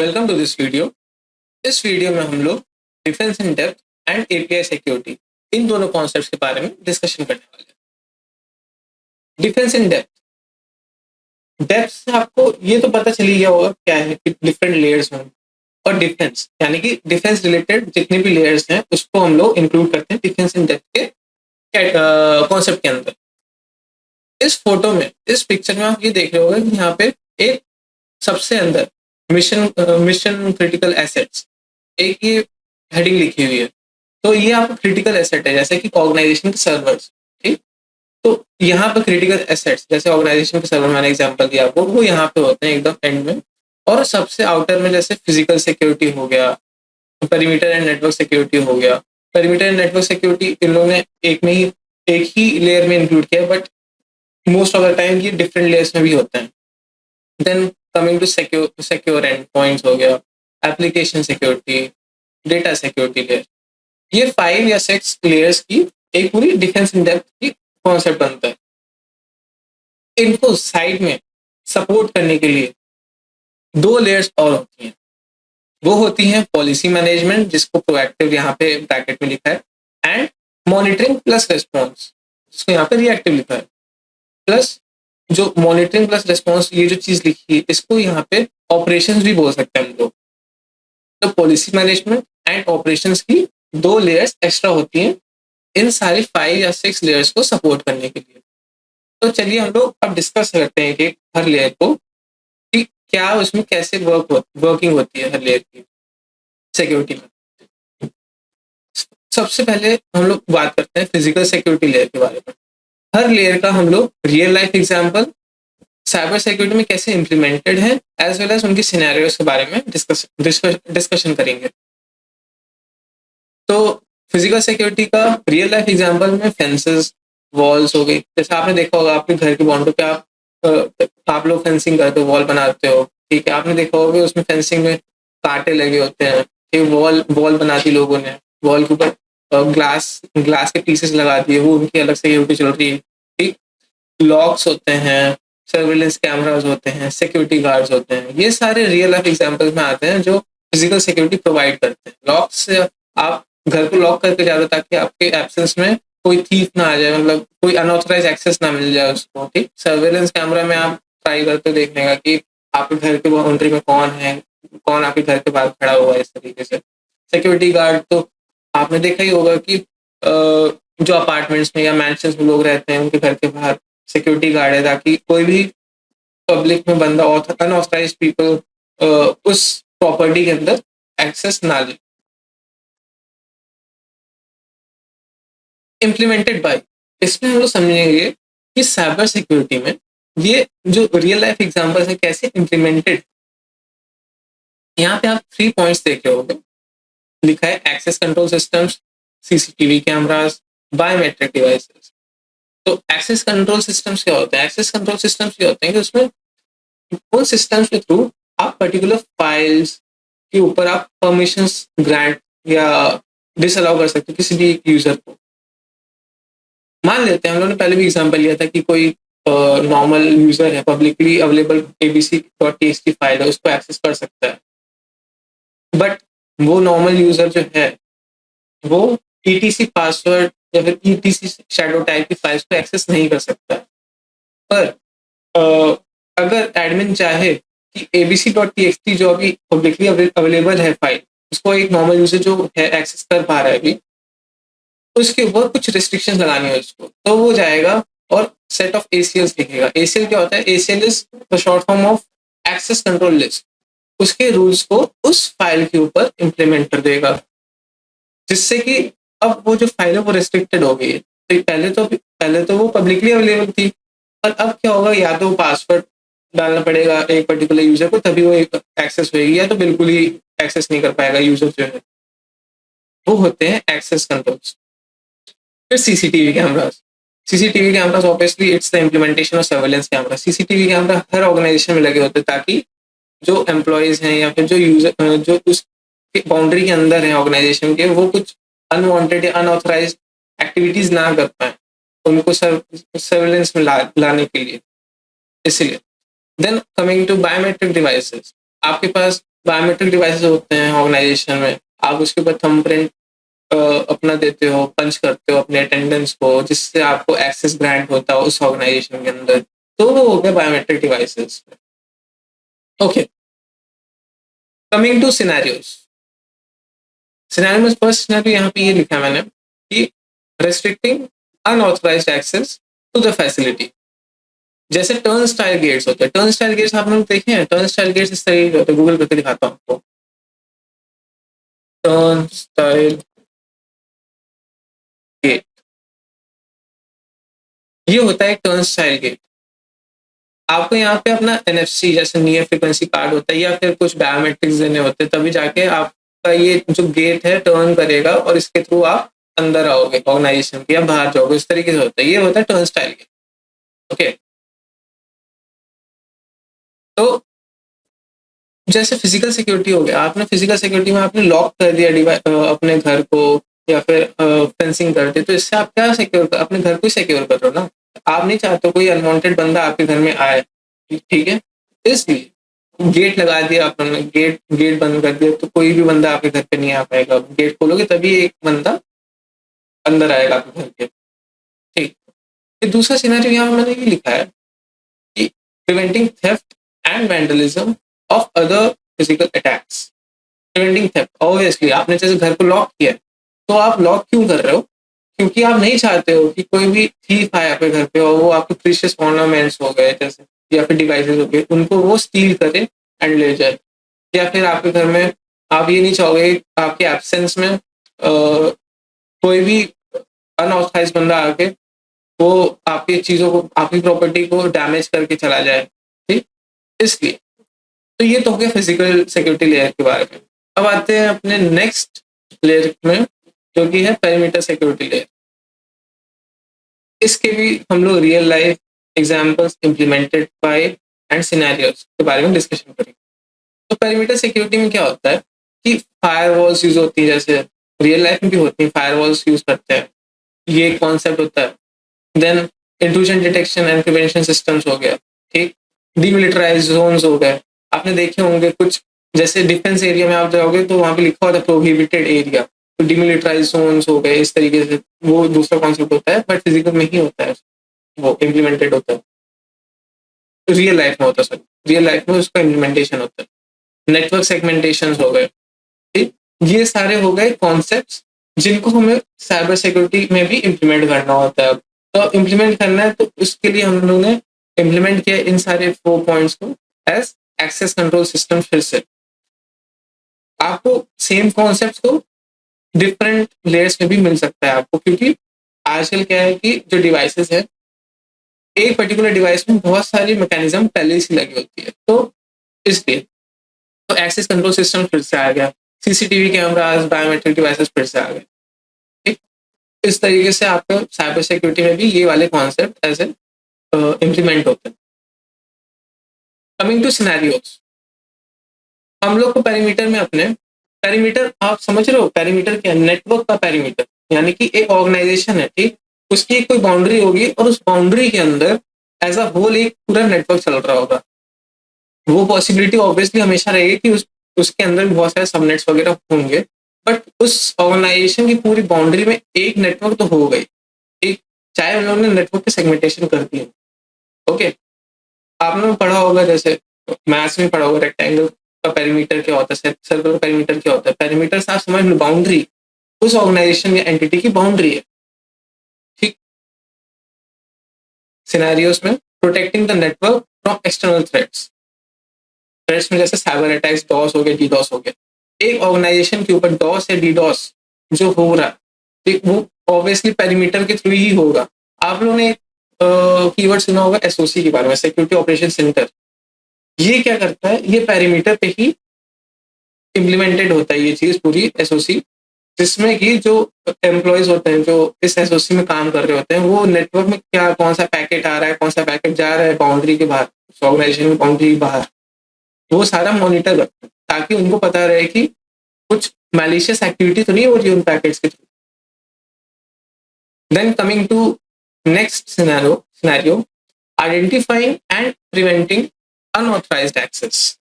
Welcome to this video. इस video में हम लोग defence in depth and API security इन दोनों कॉन्सेप्ट्स के बारे में डिस्कशन करने वाले हैं। डिफेंस इन डेप्थ डेप्थ से आपको ये तो पता चल ही गया होगा क्या है कि डिफरेंट लेयर्स होंगे, और डिफेंस यानी कि डिफेंस रिलेटेड जितने भी लेयर्स हैं उसको हम लोग इंक्लूड करते हैं डिफेंस इन डेप्थ के कॉन्सेप्ट के अंदर। इस फोटो में, इस पिक्चर में आप ये देख रहे होगे कि यहाँ पे एक सबसे अंदर मिशन क्रिटिकल एसेट्स एक ये हेडिंग लिखी हुई है। तो ये आपका क्रिटिकल एसेट है, जैसे कि ऑर्गेनाइजेशन के सर्वर्स। ठीक, तो यहाँ पे क्रिटिकल एसेट्स जैसे ऑर्गेनाइजेशन के सर्वर मैंने एग्जांपल दिया आपको, वो यहाँ पे होते हैं एकदम एंड में। और सबसे आउटर में जैसे फिजिकल सिक्योरिटी हो गया, पेरीमीटर एंड नेटवर्क सिक्योरिटी हो गया। पेरीमीटर एंड नेटवर्क सिक्योरिटी इन लोगों ने एक ही लेयर में इंक्लूड किया, but most of the time ये डिफरेंट लेयर्स में भी होते हैं। Then coming to secure endpoints हो गया, application security, data security layer. ये 5 या 6 लेयर्स की एक पूरी डिफेंस इन डेप्थ की कॉन्सेप्ट बनता है। इनको साइड में सपोर्ट करने के लिए 2 लेयर्स और होती हैं। वो होती हैं पॉलिसी मैनेजमेंट, जिसको प्रोएक्टिव यहाँ पे ब्रैकेट में लिखा है, एंड मॉनिटरिंग प्लस रिस्पॉन्स, जिसको यहाँ पे रिएक्टिव लिखा है। प्लस जो मॉनिटरिंग प्लस रिस्पॉन्स ये जो चीज लिखी है, इसको यहाँ पे ऑपरेशंस भी बोल सकते हैं हम लोग। तो पॉलिसी मैनेजमेंट एंड ऑपरेशंस की 2 लेयर्स एक्स्ट्रा होती हैं इन सारे 5 या 6 लेयर्स को सपोर्ट करने के लिए। तो चलिए हम लोग अब डिस्कस करते हैं कि हर लेयर को, कि क्या उसमें कैसे वर्किंग होती है हर लेयर की सिक्योरिटी में। सबसे पहले हम लोग बात करते हैं फिजिकल सिक्योरिटी लेयर के बारे में। हर लेयर का हम लोग real life example cyber security में कैसे इंप्लीमेंटेड है, एज वेल एज उनकी सिनेरियोस के बारे में डिस्कशन करेंगे। तो फिजिकल सिक्योरिटी का रियल लाइफ एग्जांपल में फेंसेस, वॉल्स हो गई। जैसे आपने देखा होगा आपके घर के बाउंड्री पे आप लोग फेंसिंग करते हो, वॉल बनाते हो। ठीक है, आपने देखा होगा उसमें फेंसिंग में कांटे लगे होते हैं। फिर वॉल बना दी लोगों ने, वॉल के ऊपर ग्लास के पीसेस लगा दिए, वो उनकी अलग सिक्योरिटी चल रही है। ठीक, लॉक्स होते हैं, सर्विलेंस कैमराज होते हैं, सिक्योरिटी गार्ड्स होते हैं। ये सारे रियल लाइफ एग्जांपल्स में आते हैं जो फिजिकल सिक्योरिटी प्रोवाइड करते हैं। लॉक्स से आप घर को लॉक करके जाते हो ताकि आपके एब्सेंस में कोई थीफ ना आ जाए, मतलब कोई अनऑथराइज एक्सेस ना मिल जाए उसको। ठीक, सर्वेलेंस कैमरा में आप ट्राई करते हो देखने का कि आपके घर के बाउंड्री में कौन है, कौन आपके घर के बाहर खड़ा हुआ है, इस तरीके से। सिक्योरिटी गार्ड तो आपने देखा ही होगा कि जो अपार्टमेंट्स में या मैंशंस में लोग रहते हैं उनके घर के बाहर सिक्योरिटी गार्ड है, ताकि कोई भी पब्लिक में बंदा अनऑथराइज पीपल उस प्रॉपर्टी के अंदर एक्सेस ना ले। इम्प्लीमेंटेड बाय, इसमें हम लोग समझेंगे कि साइबर सिक्योरिटी में ये जो रियल लाइफ एग्जांपल्स है कैसे इम्प्लीमेंटेड। यहाँ पे आप 3 पॉइंट्स देख रहे होंगे, लिखा है access control systems, CCTV cameras, biometric devices. तो एक्सेस कंट्रोल सिस्टम्स क्या होते हैं? एक्सेस कंट्रोल सिस्टम्स ये होते हैं कि उसमें उन सिस्टम्स के थ्रू आप पर्टिकुलर फाइल्स के ऊपर आप परमिशंस ग्रांट या डिसअलाउ कर सकते हो किसी भी यूजर को। मान लेते हैं, हम लोगों ने पहले भी एग्जांपल लिया था कि कोई नॉर्मल यूजर है, पब्लिकली अवेलेबल abc.txt फाइल है, उसको एक्सेस कर सकता है। बट वो नॉर्मल यूजर जो है वो ETC पासवर्ड या फिर ETC शैडो टाइप की फाइल्स को एक्सेस नहीं कर सकता। पर अगर एडमिन चाहे कि abc.txt जो अभी पब्लिकली अवेलेबल है फाइल, उसको एक नॉर्मल यूजर जो है एक्सेस कर पा रहा है अभी, उसके ऊपर कुछ रिस्ट्रिक्शन लगानी है उसको, तो वो जाएगा और सेट ऑफ ACLs लिखेगा। ACL क्या होता है? ACL is the short form of access control list. उसके रूल्स को उस फाइल के ऊपर इम्प्लीमेंट कर देगा, जिससे कि अब वो जो फाइल है वो रिस्ट्रिक्टेड हो गई है। तो पहले तो वो पब्लिकली अवेलेबल थी, पर अब क्या होगा, या तो पासवर्ड डालना पड़ेगा एक पर्टिकुलर यूजर को तभी वो एक्सेस होगी, या तो बिल्कुल ही एक्सेस नहीं कर पाएगा यूजर जो है। वो होते हैं एक्सेस कंट्रोल्स। फिर CCTV cameras. CCTV cameras obviously it's the implementation of surveillance camera. CCTV camera हर ऑर्गेनाइजेशन में लगे होते हैं ताकि जो एम्प्लॉयज हैं या फिर जो यूजर जो उस बाउंड्री के अंदर है ऑर्गेनाइजेशन के, वो कुछ अनवांटेड या अनऑथराइज एक्टिविटीज ना कर पाए, उनको सर्वेलेंस में लाने के लिए। इसलिए then coming to biometric devices. आपके पास बायोमेट्रिक डिवाइसेस होते हैं ऑर्गेनाइजेशन में, आप उसके ऊपर थंबप्रिंट अपना देते हो, पंच करते हो अपने अटेंडेंस को, जिससे आपको एक्सेस ग्रांट होता है उस ऑर्गेनाइजेशन के अंदर, तो वो हो गया biometric devices. Okay, coming to scenarios. Scenario में फर्स्ट सिनेरियो यहाँ पे ये लिखा है मैंने कि restricting unauthorised access to the facility. जैसे टर्न स्टाइल गेट्स होते हैं, टर्न स्टाइल गेट्स आप लोग देखे हैं? टर्न स्टाइल गेट्स इस तरीके के होते हैं, गूगल करके दिखाता हूँ आपको। टर्न स्टाइल गेट, ये होता है टर्न स्टाइल गेट। आपको यहाँ पे अपना एनएफसी जैसे नियर फ्रीक्वेंसी कार्ड होता है या फिर कुछ बायोमेट्रिक्स देने होते हैं, तभी जाके आपका ये जो गेट है टर्न करेगा और इसके थ्रू आप अंदर आओगे ऑर्गेनाइजेशन के या बाहर जाओगे, इस तरीके से होता है। ये होता है टर्न स्टाइल गेट। ओके, तो जैसे फिजिकल सिक्योरिटी हो गया, आपने फिजिकल सिक्योरिटी में आपने लॉक कर दिया अपने घर को या फिर फेंसिंग कर दी, तो इससे आप क्या सिक्योर, अपने घर को सिक्योर कर रहे हो ना। आप नहीं चाहते कोई अनवांटेड बंदा आपके घर में आए, ठीक है, इसलिए गेट लगा दिया आपने, गेट गेट बंद कर दिया तो कोई भी बंदा आपके घर पे नहीं आ पाएगा। गेट खोलोगे तभी एक बंदा अंदर आएगा आपके घर के। ठीक, फिर दूसरा सिनेरियो यहाँ मैंने ये लिखा है कि preventing theft and vandalism of other physical attacks. Preventing theft, obviously आपने जैसे घर को लॉक किया है, तो आप लॉक क्यों कर रहे हो? क्योंकि आप नहीं चाहते हो कि कोई भी थीफ आए आपके घर पे और वो आपके प्रीशियस ऑर्नामेंट्स हो गए जैसे या फिर डिवाइसेस हो गए, उनको वो स्टील करे एंड ले जाए। या फिर आपके घर में आप ये नहीं चाहोगे आपके एब्सेंस में कोई भी अनऑथराइज बंदा आके वो आपकी चीजों को, आपकी प्रॉपर्टी को डैमेज करके चला जाए। ठीक, इसलिए तो ये तो हो गया फिजिकल सिक्योरिटी लेयर के बारे में। अब आते हैं अपने नेक्स्ट लेयर में जो कि है पेरीमीटर सिक्योरिटी लेयर। इसके भी हम लोग real life examples implemented by and scenarios के बारे में डिस्कशन करेंगे। तो पेरीमीटर सिक्योरिटी में क्या होता है कि फायरवॉल्स यूज होती है, जैसे रियल लाइफ में भी होती है, फायरवॉल्स यूज करते हैं, ये कॉन्सेप्ट होता है। Then intrusion detection and prevention systems हो गया, ठीक, डीमिलिटराइज जोन्स हो गए। आपने देखे होंगे कुछ, जैसे डिफेंस एरिया में आप जाओगे तो वहां पे लिखा होता है प्रोहिबिटेड एरिया, तो डीमिलिटराइज जोन्स हो गए, इस तरीके से। वो दूसरा कॉन्सेप्ट होता है बट फिजिकल में ही होता है, वो इम्प्लीमेंटेड होता है, रियल लाइफ में होता है, सर रियल लाइफ में उसका इम्प्लीमेंटेशन होता है। नेटवर्क सेगमेंटेशन हो गए, ठीक, ये सारे हो गए कॉन्सेप्ट्स जिनको हमें साइबर सिक्योरिटी में भी इम्प्लीमेंट करना होता है। तो इम्प्लीमेंट करना है तो उसके लिए हम लोगों ने इम्प्लीमेंट किया इन सारे 4 पॉइंट्स को एज एक्सेस कंट्रोल सिस्टम। फिर से आपको सेम कॉन्सेप्ट को डिफरेंट लेयर्स में भी मिल सकता है आपको, क्योंकि आजकल क्या है कि जो डिवाइसेस है, एक पर्टिकुलर डिवाइस में बहुत सारी मैकेनिज्म पहले से लगी होती है, तो इसलिए तो एक्सेस कंट्रोल सिस्टम फिर से आ गया, सीसीटीवी कैमरास, बायोमेट्रिक डिवाइसेस फिर से आ गए। ठीक, इस तरीके से आपका साइबर सिक्योरिटी में भी ये वाले कॉन्सेप्ट ऐसे इम्प्लीमेंट होते हैं। कमिंग टू सिनेरियोस, हम लोग को पेरीमीटर में अपने पेरीमीटर, आप समझ रहे हो पेरीमीटर क्या, नेटवर्क का पेरीमीटर, यानी कि एक ऑर्गेनाइजेशन है, ठीक, उसकी एक कोई बाउंड्री होगी और उस बाउंड्री के अंदर एज अ होल एक पूरा नेटवर्क चल रहा होगा। वो पॉसिबिलिटी ऑब्वियसली हमेशा रहेगी कि उसके अंदर भी बहुत सारे सबनेट्स वगैरह होंगे, बट उस ऑर्गेनाइजेशन की पूरी बाउंड्री में एक नेटवर्क तो हो गई, ठीक, चाहे उन लोगों ने नेटवर्क की सेगमेंटेशन कर दी। ओके, आपने भी पढ़ा होगा, जैसे मैथ्स में पढ़ा होगा, रेक्टेंगल का पेरीमीटर क्या होता है, सर्कल का पेरीमीटर क्या होता है। पेरीमीटर से आप समझ लो बाउंड्री, उस ऑर्गेनाइजेशन या एंटिटी की बाउंड्री है। ठीक, सिनेरियोस में protecting the network from external threats. Threats में जैसे साइबर अटैक्स, डॉस हो गए, डीडॉस हो गए। एक ऑर्गेनाइजेशन के ऊपर डॉस या डीडॉस जो हो रहा है, ठीक, वो ऑब्वियसली पेरीमीटर के थ्रू ही होगा। आप लोगों ने कीवर्ड सुना होगा एसओसी के बारे में, सिक्योरिटी ऑपरेशन सेंटर। ये क्या करता है, ये पेरीमीटर पे ही इम्प्लीमेंटेड होता है ये चीज पूरी एसओसी, जिसमें कि जो एम्प्लॉयज होते हैं जो इस एसओसी में काम कर रहे होते हैं, वो नेटवर्क में क्या, कौन सा पैकेट आ रहा है, कौन सा पैकेट जा रहा है बाउंड्री के बाहर, ऑर्गेनाइजेशन की बाउंड्री के बाहर, वो सारा मॉनिटर करते हैं ताकि उनको पता रहे कि कुछ मैलिशियस एक्टिविटी तो नहीं हो रही उन पैकेट्स के थ्रू। Then coming to next scenario, identifying and preventing unauthorised access.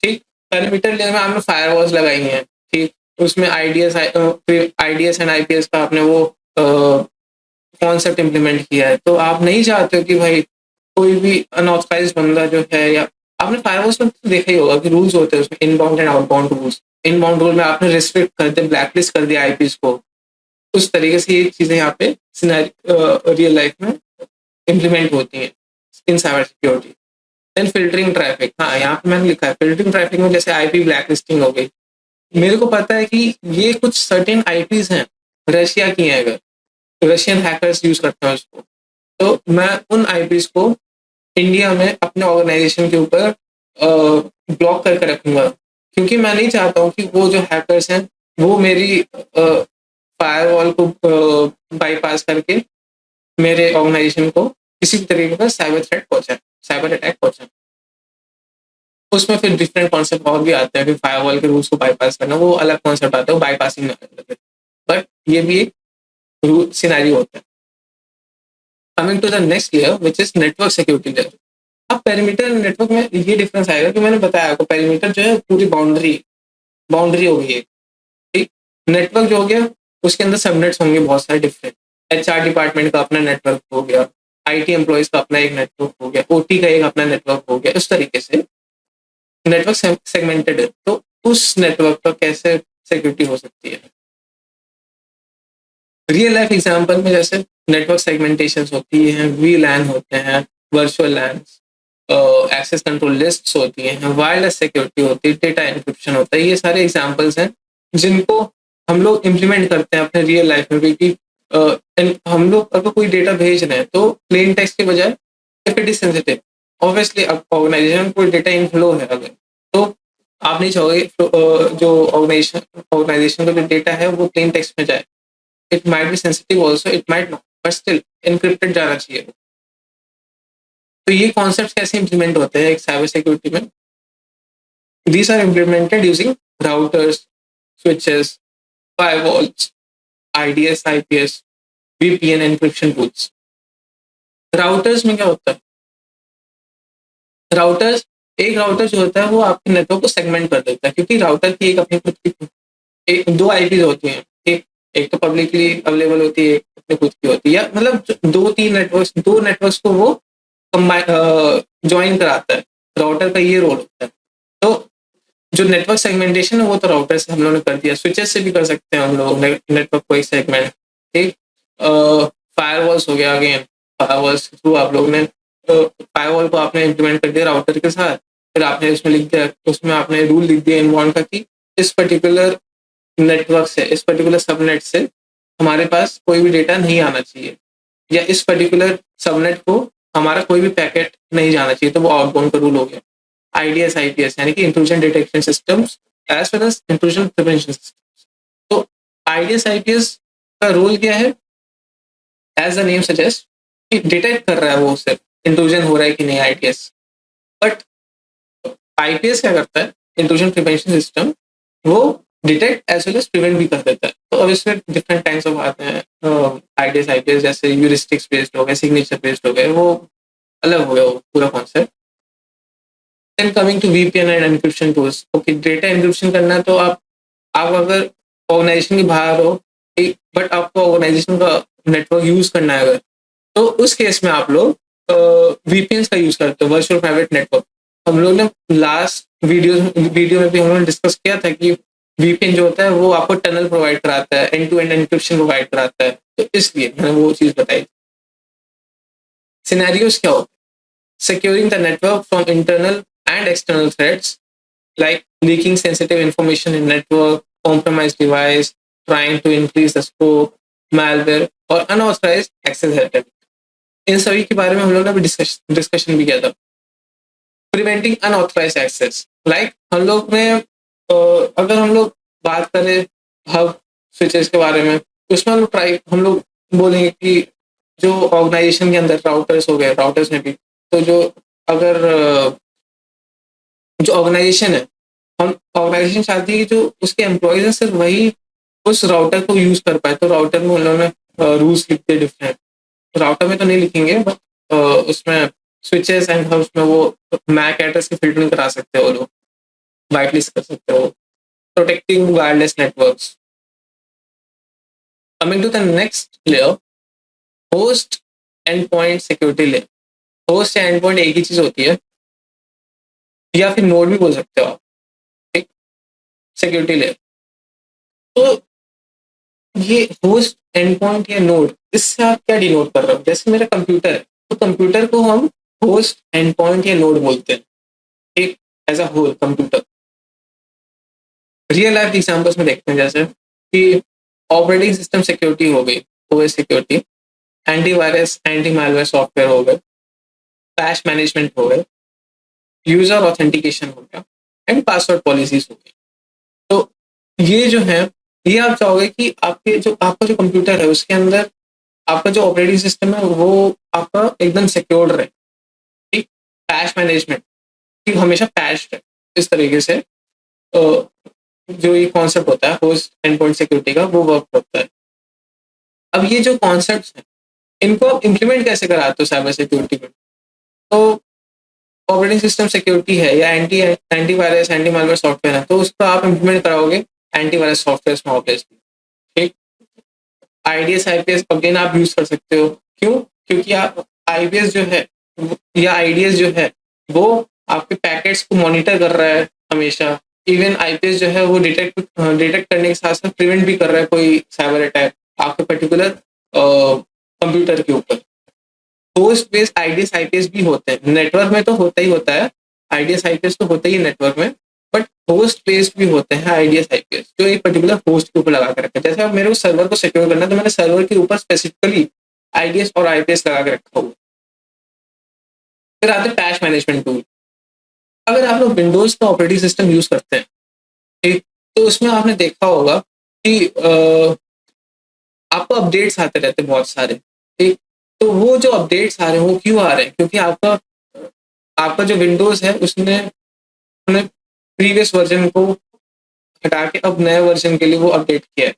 ठीक। पेरीमीटर लेयर में आपने फायरवॉल्स लगाई हैं, ठीक। उसमें आईडीएस एंड आईपीएस का आपने वो कॉन्सेप्ट इम्प्लीमेंट किया है, तो आप नहीं चाहते हो कि भाई कोई भी अनऑथराइज्ड बंदा जो है, या आपने फायरवॉल्स में तो देखा ही होगा कि रूल्स होते हैं उसमें, inbound and outbound rules. Inbound rule में आपने रिस्ट्रिक्ट कर दिया, ब्लैकलिस्ट कर दिया आईपीएस को। उस तरीके से ये चीजें यहाँ पे रियल लाइफ में इम्प्लीमेंट होती हैं in cyber security. Then filtering traffic, हाँ यहाँ पे मैंने लिखा है फिल्टरिंग ट्रैफिक में जैसे आईपी ब्लैक लिस्टिंग हो गई। मेरे को पता है कि ये कुछ सर्टेन आईपीज हैं, रशिया की हैं, अगर रशियन हैकर्स यूज करते हैं उसको, तो मैं उन आईपीज को इंडिया में अपने ऑर्गेनाइजेशन के ऊपर ब्लॉक करके रखूंगा, क्योंकि मैं नहीं चाहता हूँ कि वो जो हैकर्स हैं वो मेरी फायरवॉल को बाईपास करके मेरे ऑर्गेनाइजेशन को किसी भी तरीके का साइबर थ्रेट पहुंचाए, साइबर अटैक पहुंचाए। उसमें फिर डिफरेंट कॉन्सेप्ट और भी आते हैं, फिर फायरवॉल के रूल्स को बाईपास करना वो अलग कॉन्सेप्ट आता है, वो बाईपासिंग में आता है, बट ये भी एक रूल सिनेरियो होता है। Coming to the next layer which is network security layer. अब पेरीमीटर नेटवर्क में ये डिफरेंस आएगा कि मैंने बताया आपको, पेरीमीटर जो है पूरी बाउंड्री बाउंड्री हो गई है, ठीक। नेटवर्क जो हो गया उसके अंदर सबनेट्स होंगे बहुत सारे डिफरेंट। एचआर डिपार्टमेंट का अपना नेटवर्क हो गया, आईटी एम्प्लॉयज का अपना एक नेटवर्क हो गया, ओटी का एक अपना नेटवर्क हो गया। इस तरीके से नेटवर्क सेगमेंटेड है, तो उस नेटवर्क पर कैसे सिक्योरिटी हो सकती है। रियल लाइफ एग्जांपल में जैसे नेटवर्क सेगमेंटेशन होती है, वी लैन होते हैं, वर्चुअल लैन, एक्सेस कंट्रोल लिस्ट होती हैं, वायरलेस सिक्योरिटी होती है, डेटा एन्क्रिप्शन होता है। ये सारे एग्जांपल्स हैं जिनको हम लोग इम्प्लीमेंट करते हैं अपने रियल लाइफ में भी कि हम लोग अगर कोई डेटा भेज रहे हैं तो प्लेन टेक्स्ट के बजाय, if it is sensitive, obviously अब ऑर्गेनाइजेशन कोई डेटा इनफ्लो है अगर, तो आप नहीं चाहोगे जो ऑर्गेनाइजेशन का जो डेटा है वो प्लेन टेक्स्ट में जाए। It might be sensitive also, it might not, but still encrypted जाना चाहिए। तो ये कॉन्सेप्ट कैसे इंप्लीमेंट होते हैं एक साइबर सिक्योरिटी में? These are implemented using routers, switches, firewalls, IDS, IPS, VPN encryption tools. Routers में क्या होता है? राउटर्स, एक राउटर जो होता है वो आपके नेटवर्क को सेगमेंट कर देता है, क्योंकि राउटर की एक अपनी खुद की दो आईपीज होती हैं, एक एक तो पब्लिकली अवेलेबल होती है, एक अपनी खुद की होती है, या मतलब दो नेटवर्क्स को वो ज्वाइन कराता है। राउटर का ये रोल होता है। तो जो नेटवर्क सेगमेंटेशन है वो तो राउटर से हम लोगों ने कर दिया, स्विचेस से भी कर सकते हैं हम लोग नेटवर्क को एक सेगमेंट, ठीक। फायरवॉल्स हो गया, अगेन फायरवॉल्स के थ्रू आप लोग ने फायरवॉल को आपने इम्प्लीमेंट कर दिया राउटर के साथ, फिर आपने उसमें लिख दिया, उसमें आपने रूल लिख दिया इनबाउंड का कि इस पर्टिकुलर नेटवर्क से, इस पर्टिकुलर सबनेट से हमारे पास कोई भी डेटा नहीं आना चाहिए, या इस पर्टिकुलर सबनेट को हमारा कोई भी पैकेट नहीं जाना चाहिए, तो वो आउटबाउंड का रूल हो गया। आईडीएस, आईपीएस यानी कि intrusion detection systems as well as intrusion prevention systems. तो आईडीएस, आईपीएस का रोल क्या है? एज द नेम सजेस्ट कि डिटेक्ट कर रहा है वो सिर्फ इंट्रूजन हो रहा है कि नहीं आईडीएस, बट आईपीएस क्या करता है? इंट्रूजन प्रिवेंशन सिस्टम वो detect as well as prevent भी कर देता है। तो अब इसमें डिफरेंट टाइप्स ऑफ आते हैं आईडीएस, आईपीएस, जैसे यूरिस्टिक्स बेस्ड हो गए, सिग्नेचर बेस्ड हो गए, वो अलग हो गया वो पूरा concept. Then coming to VPN and encryption tools. Okay, data encryption करना है तो आप अगर ऑर्गेनाइजेशन के बाहर हो, बट आपको ऑर्गेनाइजेशन का नेटवर्क यूज करना है अगर, तो उस केस में आप लोग वीपीएन का यूज करते हो, वर्चुअल प्राइवेट नेटवर्क। हम लोग ने लास्ट वीडियो में भी हम लोगों ने डिस्कस किया था कि वीपीएन जो होता है वो आपको टनल प्रोवाइड कराता है, end to end encryption provide कराता है, तो इसलिए मैंने वो चीज बताई। सिनेरियोस क्या होते हैं? Securing the network from internal and external threats like leaking sensitive information in network, compromised device, trying to increase the scope, malware और unauthorized access attempt। इन सभी के बारे में हम लोग ने अभी डिस्कशन भी किया था। प्रिवेंटिंग अनऑथराइज्ड एक्सेस, लाइक हम लोग ने अगर हम लोग बात करें हब स्विचेस के बारे में, उसमें हम लोग बोलेंगे कि जो ऑर्गेनाइजेशन के अंदर राउटर्स हो गए, राउटर्स में भी तो जो अगर जो ऑर्गेनाइजेशन है, हम ऑर्गेनाइजेशन चाहती है कि जो उसके एम्प्लॉयज हैं सिर्फ वही उस राउटर को यूज कर पाए, तो राउटर में उन्होंने रूल्स लिख दिए डिफरेंट। राउटर में तो नहीं लिखेंगे, बट उसमें स्विचेस एंड हब्स में वो मैक एड्रेस की फिल्टरिंग करा सकते हैं वो लोग। वाइट लिस्ट कर सकते हो, protecting wireless networks. Coming to the next layer, host and point security layer. Host या एंड पॉइंट एक ही चीज होती है, या फिर नोड भी बोल सकते हो आप, ठीक। सिक्योरिटी लेयर, तो ये होस्ट एंड पॉइंट या नोड, इससे आप क्या डिनोट कर रहे हो? जैसे मेरा कंप्यूटर है, तो कंप्यूटर को हम होस्ट एंड पॉइंट या नोड बोलते हैं, ठीक, as a whole computer. Real life examples में देखते हैं, जैसे कि ऑपरेटिंग सिस्टम सिक्योरिटी हो गई, OS security, antivirus anti malware software हो गए, पैच मैनेजमेंट हो गए, यूजर ऑथेंटिकेशन हो गया, एंड पासवर्ड पॉलिसीज हो गई। तो ये जो है, ये आप चाहोगे कि आपका जो कंप्यूटर है उसके अंदर आपका जो ऑपरेटिंग सिस्टम है वो आपका एकदम सिक्योर रहे, ठीक। पैच मैनेजमेंट, कि हमेशा पैच रहे, इस तरीके से जो ये कॉन्सेप्ट होता है होस्ट एंड पॉइंट सिक्योरिटी का, वो वर्क करता है। अब ये जो कॉन्सेप्ट्स हैं, इनको इम्प्लीमेंट कैसे कराते हो साइबर सिक्योरिटी में? तो ऑपरेटिंग सिस्टम सिक्योरिटी है या एंटीवायरस एंटी मालवेयर सॉफ्टवेयर है, तो उसको आप इम्प्लीमेंट कराओगे एंटीवायरस सॉफ्टवेयर में ऑब्वियसली, ठीक। आईडीएस आईपीएस अगेन आप यूज कर सकते हो, क्यों? क्योंकि आप आईपीएस जो है या आईडीएस जो है वो आपके पैकेट्स को मॉनिटर कर रहा है हमेशा। इवन आईपीएस जो है वो डिटेक्ट करने के साथ साथ प्रिवेंट भी कर रहा है कोई साइबर अटैक आपके पर्टिकुलर कंप्यूटर के ऊपर। होस्ट बेस्ड आईडीएस आईपीएस भी होते हैं, नेटवर्क में तो होता ही होता है, आईडीएस आईपीएस तो होता ही है नेटवर्क में, बट होस्ट बेस्ड भी होते हैं आईडीएस आईपीएस, जो एक पर्टिकुलर होस्ट के ऊपर लगा के रखा है। जैसे अब मेरे को सर्वर को सिक्योर करना है, तो मैंने सर्वर के ऊपर स्पेसिफिकली आईडीएस और आईपीएस लगा के रखा हुआ। फिर आते हैं पैच मैनेजमेंट टूल। अगर आप लोग विंडोज का ऑपरेटिंग सिस्टम यूज करते हैं, ठीक, तो उसमें आपने देखा होगा कि आपको अपडेट्स आते रहते हैं बहुत सारे, ठीक। तो वो जो अपडेट्स आ रहे हैं वो क्यों आ रहे हैं? क्योंकि आपका आपका जो विंडोज है उसने प्रीवियस वर्जन को हटा के अब नए वर्जन के लिए वो अपडेट किया है।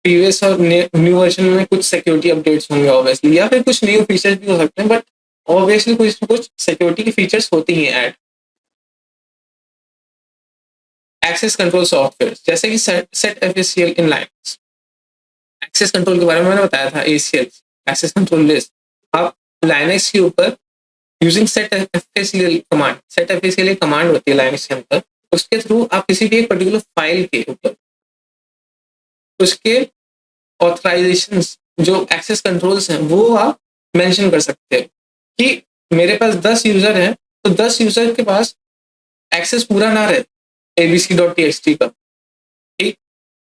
प्रीवियस और न्यू वर्जन में कुछ सिक्योरिटी अपडेट्स होंगे ऑब्वियसली, या फिर कुछ न्यू फीचर्स भी हो सकते हैं, बट ऑब्वियसली कुछ ना कुछ सिक्योरिटी के फीचर्स होते ही हैं ऐड। एक्सेस कंट्रोल सॉफ्टवेयर जैसे कि set FACL in Linux. Access control के बारे में मैंने बताया था, एसीएल एक्सेस कंट्रोल लिस्ट। आप लाइनक्स के ऊपर using set FACL command, set FACL एक कमांड होती है लाइनक्स के अंदर, उसके थ्रू आप किसी भी एक पर्टिकुलर फाइल के ऊपर उसके ऑथराइजेशंस जो एक्सेस कंट्रोल्स हैं वो आप मेंशन कर सकते हैं कि मेरे पास 10 यूजर हैं, तो 10 यूजर के पास एक्सेस पूरा ना रहे abc.txt का, ठीक।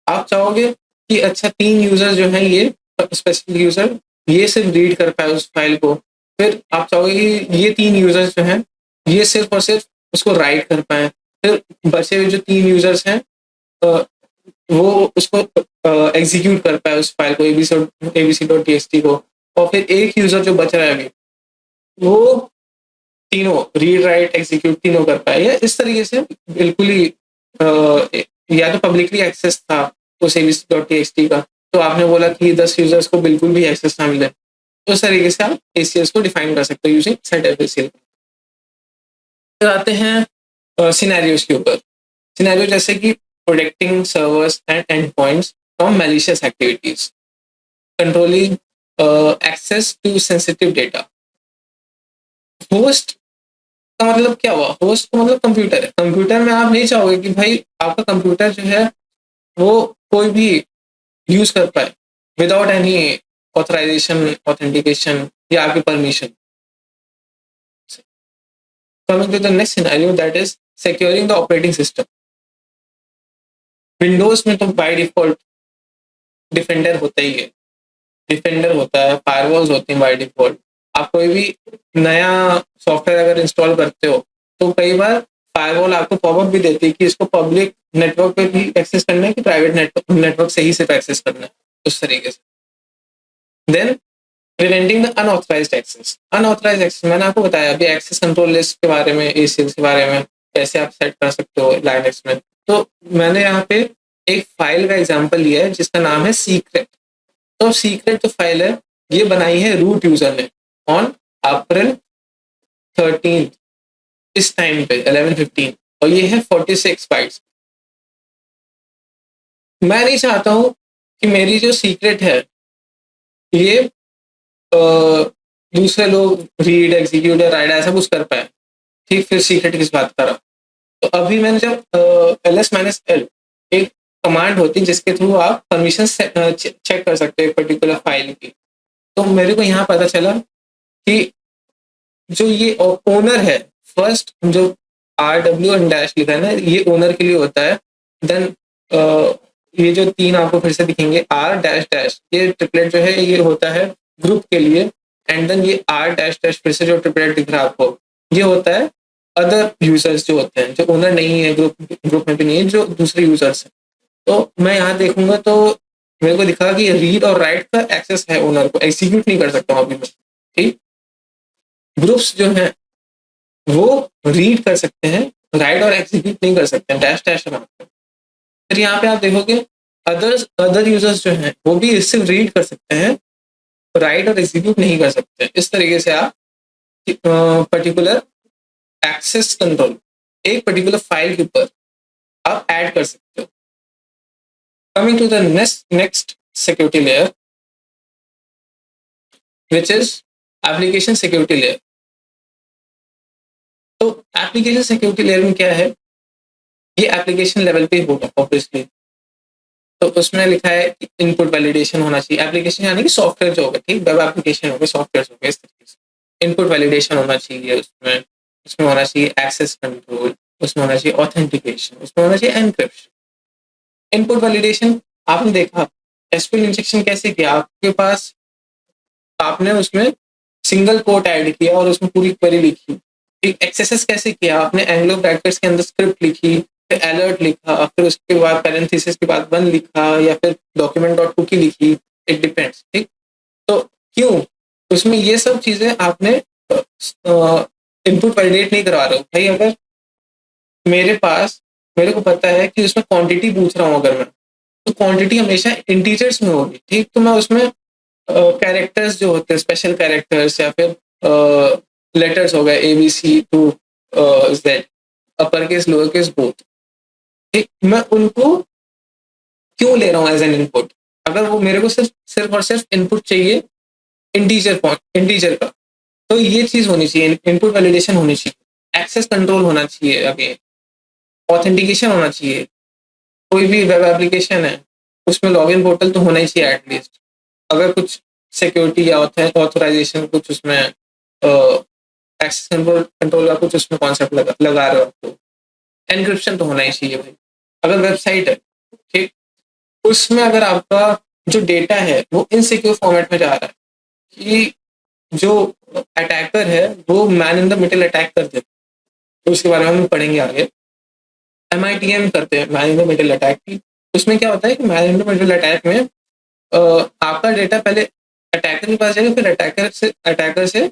आप चाहोगे कि अच्छा 3 यूजर जो है ये स्पेसिफिक यूजर ये सिर्फ रीड कर पाए उस फाइल को, फिर आप चाहोगे कि ये 3 यूजर्स जो हैं ये सिर्फ और सिर्फ उसको राइट कर पाए, फिर बचे हुए जो 3 यूजर्स हैं वो उसको एग्जीक्यूट कर पाए उस फाइल को abc.txt को, और फिर एक यूजर जो बच रहा है अभी वो तीनों रीड राइट एग्जीक्यूट तीनों कर पाए। या इस तरीके से बिल्कुल ही या तो पब्लिकली एक्सेस था उस abc.txt का, तो आपने बोला कि 10 यूजर्स को बिल्कुल भी एक्सेस ना मिले, तो उस तरीके से आप एसीएस को डिफाइन कर सकते हो यूजिंग सेट एफएसीएल। फिर आते हैं सिनेरियोज के ऊपर। सिनेरियो जैसे कि protecting servers and endpoints from malicious activities, controlling access to sensitive data. Host का मतलब क्या हुआ? होस्ट का मतलब कंप्यूटर है। कंप्यूटर में आप नहीं चाहोगे कि भाई आपका कंप्यूटर जो है वो कोई भी यूज कर पाए विदाउट एनी ऑथराइजेशन ऑथेंटिकेशन या आपकी permission. Coming to the next scenario that is securing the operating system. Windows में तो बाय डिफॉल्ट डिफेंडर होता ही है, डिफेंडर होता है, फायरवॉल्स होती हैं बाय डिफॉल्ट। आप कोई भी नया सॉफ्टवेयर अगर इंस्टॉल करते हो तो कई बार फायरवॉल आपको पॉपअप भी देती है कि इसको पब्लिक नेटवर्क पे भी एक्सेस करना है कि प्राइवेट नेटवर्क से ही सिर्फ एक्सेस करना है, उस तरीके से। Then preventing the unauthorised access. Unauthorised access मैंने आपको बताया अभी, एक्सेस कंट्रोल लिस्ट के बारे में, एसीएल के बारे में कैसे आप सेट कर सकते हो लाइनक्स में। तो मैंने यहाँ पे एक फाइल का एग्जांपल लिया है जिसका नाम है सीक्रेट। तो सीक्रेट जो फाइल है ये बनाई है रूट यूजर ने ऑन अप्रैल 13 इस टाइम पे 11:15, और ये है 46 बाइट्स। मैं नहीं चाहता हूँ कि मेरी जो सीक्रेट है ये दूसरे लोग रीड, एग्जीक्यूट या राइट ऐसा कुछ कर पाए। ठीक, फिर सीक्रेट किस बात का रहा। तो अभी मैंने जब ls-l एक कमांड होती है जिसके थ्रू आप परमिशन चेक कर सकते हो एक पर्टिकुलर फाइल की। तो मेरे को यहाँ पता चला कि जो ये ओनर है, फर्स्ट जो RW एंड डैश लिखा है ना, ये ओनर के लिए होता है। देन ये जो 3 आपको फिर से दिखेंगे R डैश डैश, ये ट्रिपलेट जो है ये होता है ग्रुप के लिए। एंड देन ये R डैश डैश फिर से जो ट्रिपलेट दिख रहा है आपको, ये होता है अदर यूजर्स जो होते हैं, जो ओनर नहीं है, ग्रुप में भी नहीं है, जो दूसरे यूजर्स हैं। तो मैं यहाँ देखूंगा तो मेरे को दिखा कि रीड और राइट का एक्सेस है ओनर को, एग्जीक्यूट नहीं कर सकता हूँ अभी मैं। ठीक, ग्रुप्स जो हैं वो रीड कर सकते हैं, राइट और एग्जीक्यूट नहीं कर सकते हैं, डैश डैश है। फिर यहाँ पे आप देखोगे अदर यूजर्स जो हैं वो भी सिर्फ रीड कर सकते हैं, राइट और एग्जीक्यूट नहीं कर सकते। इस तरीके से आप पर्टिकुलर एक्सेस कंट्रोल एक पर्टिकुलर फाइल के ऊपर आप ऐड कर सकते हो। Coming to the next security layer which is application security layer. तो एप्लीकेशन सिक्योरिटी लेयर में क्या है, ये एप्लीकेशन लेवल पे होगा ऑब्वियसली। तो उसमें लिखा है इनपुट वैलिडेशन होना चाहिए। एप्लीकेशन यानी कि सॉफ्टवेयर जो होगा, ठीक, वेब एप्लीकेशन होगा, सॉफ्टवेयर होगा, इस तरीके से इनपुट वैलिडेशन होना चाहिए। उसमें उसमें होना चाहिए एक्सेस कंट्रोल, उसमें होना चाहिए ऑथेंटिकेशन, उसमें होना चाहिए एनक्रिप्शन। इनपुट वैलिडेशन आपने देखा एसक्यूएल इंजेक्शन कैसे किया, आपके पास आपने उसमें सिंगल कोट ऐड किया और उसमें पूरी क्वेरी लिखी। ठीक, एक्सेस कैसे किया, आपने एंग्लो ब्रैकेट्स के अंदर स्क्रिप्ट लिखी, फिर अलर्ट लिखा, फिर उसके बाद पैरेंथेसिस के बाद 1 लिखा, या फिर डॉक्यूमेंट डॉट कुकी लिखी, इट डिपेंड्स। ठीक, तो क्यों उसमें ये सब चीजें आपने इनपुट वैलिडेट नहीं करवा रहे हो भाई। अगर मेरे पास मेरे को पता है कि उसमें क्वांटिटी पूछ रहा हूँ अगर मैं, तो क्वांटिटी हमेशा इंटीजर्स में होगी। ठीक, तो मैं उसमें कैरेक्टर्स जो होते हैं, स्पेशल कैरेक्टर्स या फिर लेटर्स हो गए ABC to Z, upper case lower case both, ठीक, मैं उनको क्यों ले रहा हूँ एज एन इनपुट। अगर वो मेरे को सिर्फ और सिर्फ इनपुट चाहिए इंटीजर का, तो ये चीज होनी चाहिए, इनपुट वैलिडेशन होनी चाहिए, एक्सेस कंट्रोल होना चाहिए, अगेन ऑथेंटिकेशन होना चाहिए। कोई भी वेब एप्लीकेशन है उसमें लॉगिन पोर्टल तो होना ही चाहिए एटलीस्ट। अगर कुछ सिक्योरिटी या ऑथराइजेशन कुछ उसमें एक्सेस कंट्रोल का कुछ उसमें कॉन्सेप्ट लगा रहे हो तो एनक्रिप्शन तो होना ही चाहिए भाई। अगर वेबसाइट है, ठीक, उसमें अगर आपका जो डेटा है वो इनसिक्योर फॉर्मेट में जा रहा है, कि जो अटैकर है वो man in the middle attack कर दे, तो उसके बारे में हम पढ़ेंगे आगे। MITM करते हैं man in the middle attack की। उसमें क्या होता है कि man in the middle attack में आपका डेटा पहले अटैकर के पास जाएगा, फिर अटैकर से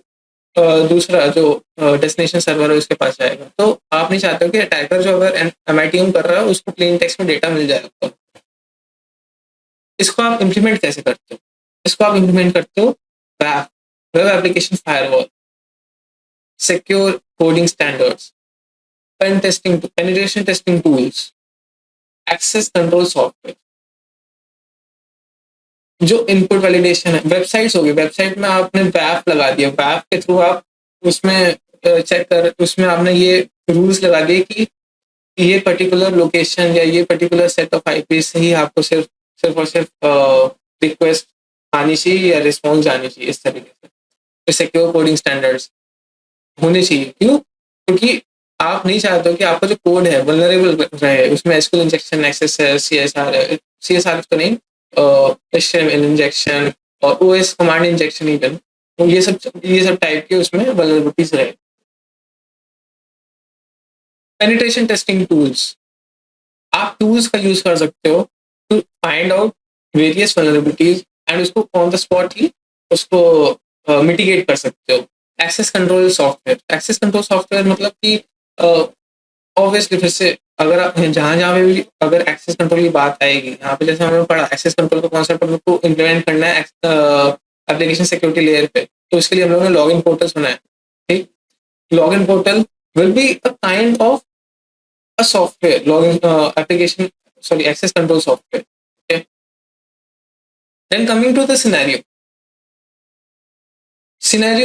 दूसरा जो डेस्टिनेशन सर्वर है उसके पास जाएगा। तो आप नहीं चाहते हो कि अटैकर जो अगर MITM कर रहा है उसको प्लेन टेक्स्ट में डेटा मिल जाएगा। इसको आप इम्प्लीमेंट कैसे करते हो, इसको आप इम्प्लीमेंट करते हो web application firewall, secure coding standards, penetration testing tools, access control software. जो इनपुट वैलिडेशन है, वेबसाइट्स हो गई, वेबसाइट में आपने वैप लगा दिया, वैप के थ्रू आप उसमें चेक कर, उसमें आपने ये रूल्स लगा दिए कि ये पर्टिकुलर लोकेशन या ये पर्टिकुलर सेट ऑफ IP से ही आपको सिर्फ और सिर्फ रिक्वेस्ट आनी चाहिए या रिस्पॉन्स आनी चाहिए। इस तरीके से सिक्योर कोडिंग स्टैंडर्ड्स होने चाहिए। क्यों, क्योंकि आप नहीं चाहते हो कि आपका जो कोड है वल्नरेबल रहे, उसमें SQL इंजेक्शन, XSS, CSR तो नहीं, HTML इंजेक्शन और OS कमांड इंजेक्शन इवन, तो ये सब टाइप के उसमें वल्नरेबिलिटीज रहे। पेनिट्रेशन टेस्टिंग टूल्स, आप टूल्स का यूज कर सकते हो to find out various vulnerabilities and उसको ऑन द स्पॉट ही उसको मिटिगेट कर सकते हो। एक्सेस कंट्रोल सॉफ्टवेयर मतलब कि ऑब्वियसली फिर से अगर आप जहाँ पे भी अगर एक्सेस कंट्रोल की बात आएगी, यहाँ पे जैसे हमने पढ़ा एक्सेस कंट्रोल का कॉन्सेप्ट हम लोग को इम्प्लीमेंट करना है एप्लीकेशन सिक्योरिटी लेयर पे, तो इसके लिए हम लोगों ने लॉगिन पोर्टल्स बनाया। ठीक, login portal will be a kind of a software login application, sorry, access control software. Okay. Then coming to the scenario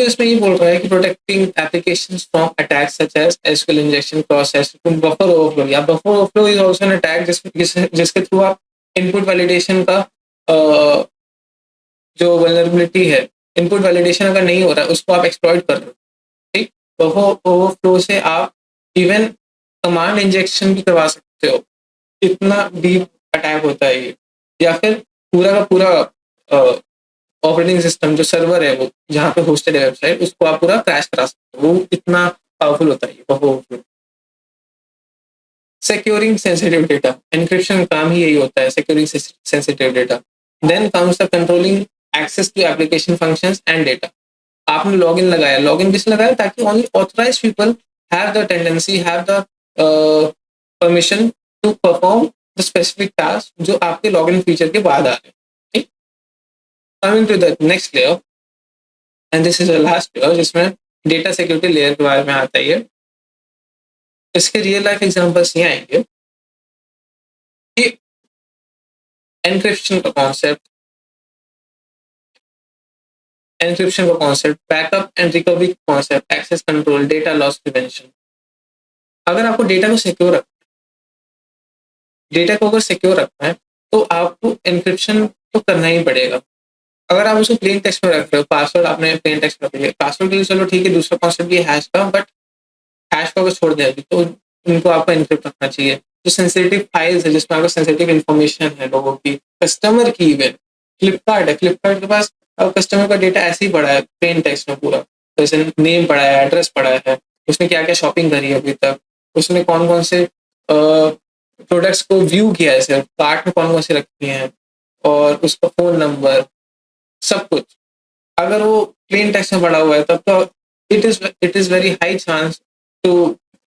इसमें ये बोल रहा है कि protecting applications from attacks such as SQL injection, process, buffer overflow. या buffer overflow is also an attack जिसके through आप input validation का जो vulnerability है, input validation अगर नहीं हो रहा है उसको आप exploit कर रहे हो, ठीक? buffer overflow से आप even कमांड इंजेक्शन भी करवा सकते हो, इतना डीप अटैक होता है ये। या फिर पूरा का पूरा ऑपरेटिंग सिस्टम जो सर्वर है वो जहाँ पे होस्टेड है वेबसाइट उसको आप पूरा क्रैश करा सकते हो, वो इतना पावरफुल होता है ये। सिक्योरिंग सेंसिटिव डेटा, एनक्रिप्शन काम ही यही होता है, securing sensitive data. Then comes the controlling access to application functions and data. आपने लॉगिन लगाया, लॉगिन किस लगाया ताकि only authorised people have the tendency, have the permission to perform the specific task जो आपके लॉगिन फीचर के बाद आ रहे हैं, ठीक? Coming to the next layer and this is the last layer जिसमें डेटा सिक्योरिटी लेयर के बारे में आता है। इसके रियल लाइफ एग्जांपल्स ये आएंगे कि एनक्रिप्शन का concept, backup and recovery concept, access control, data loss prevention. अगर आपको डेटा को सिक्योर रखना है, डेटा को अगर सिक्योर रखना है तो आपको एनक्रिप्शन तो करना ही पड़ेगा। अगर आप उसको प्लेन टेक्स्ट में रख रहे हो, पासवर्ड आपने प्लेन टेक्स्ट में रख लिया, पासवर्ड के लिए चलो ठीक है, दूसरा कॉन्सेप्ट ये हैश का, बट हैश को अगर छोड़ दें अभी तो उनको आपको एनक्रिप्ट रखना चाहिए। जो सेंसिटिव फाइल्स है जिसमें आपको सेंसिटिव इन्फॉर्मेशन है लोगों की, कस्टमर की, इवन फ्लिपकार्ट है, फ्लिपकार्ट के पास कस्टमर का डेटा ऐसे ही पड़ा है प्लेन टेक्स्ट में पूरा, जैसे नेम पड़ा है, एड्रेस पड़ा है, उसने क्या क्या शॉपिंग करी है अभी तक, उसने कौन कौन से प्रोडक्ट्स को व्यू किया है, सिर्फ कार्ट में कौन कौन से रखी हैं, और उसका फोन नंबर, सब कुछ। अगर वो प्लेन टेक्स्ट में पड़ा हुआ है तब तो it is very high chance to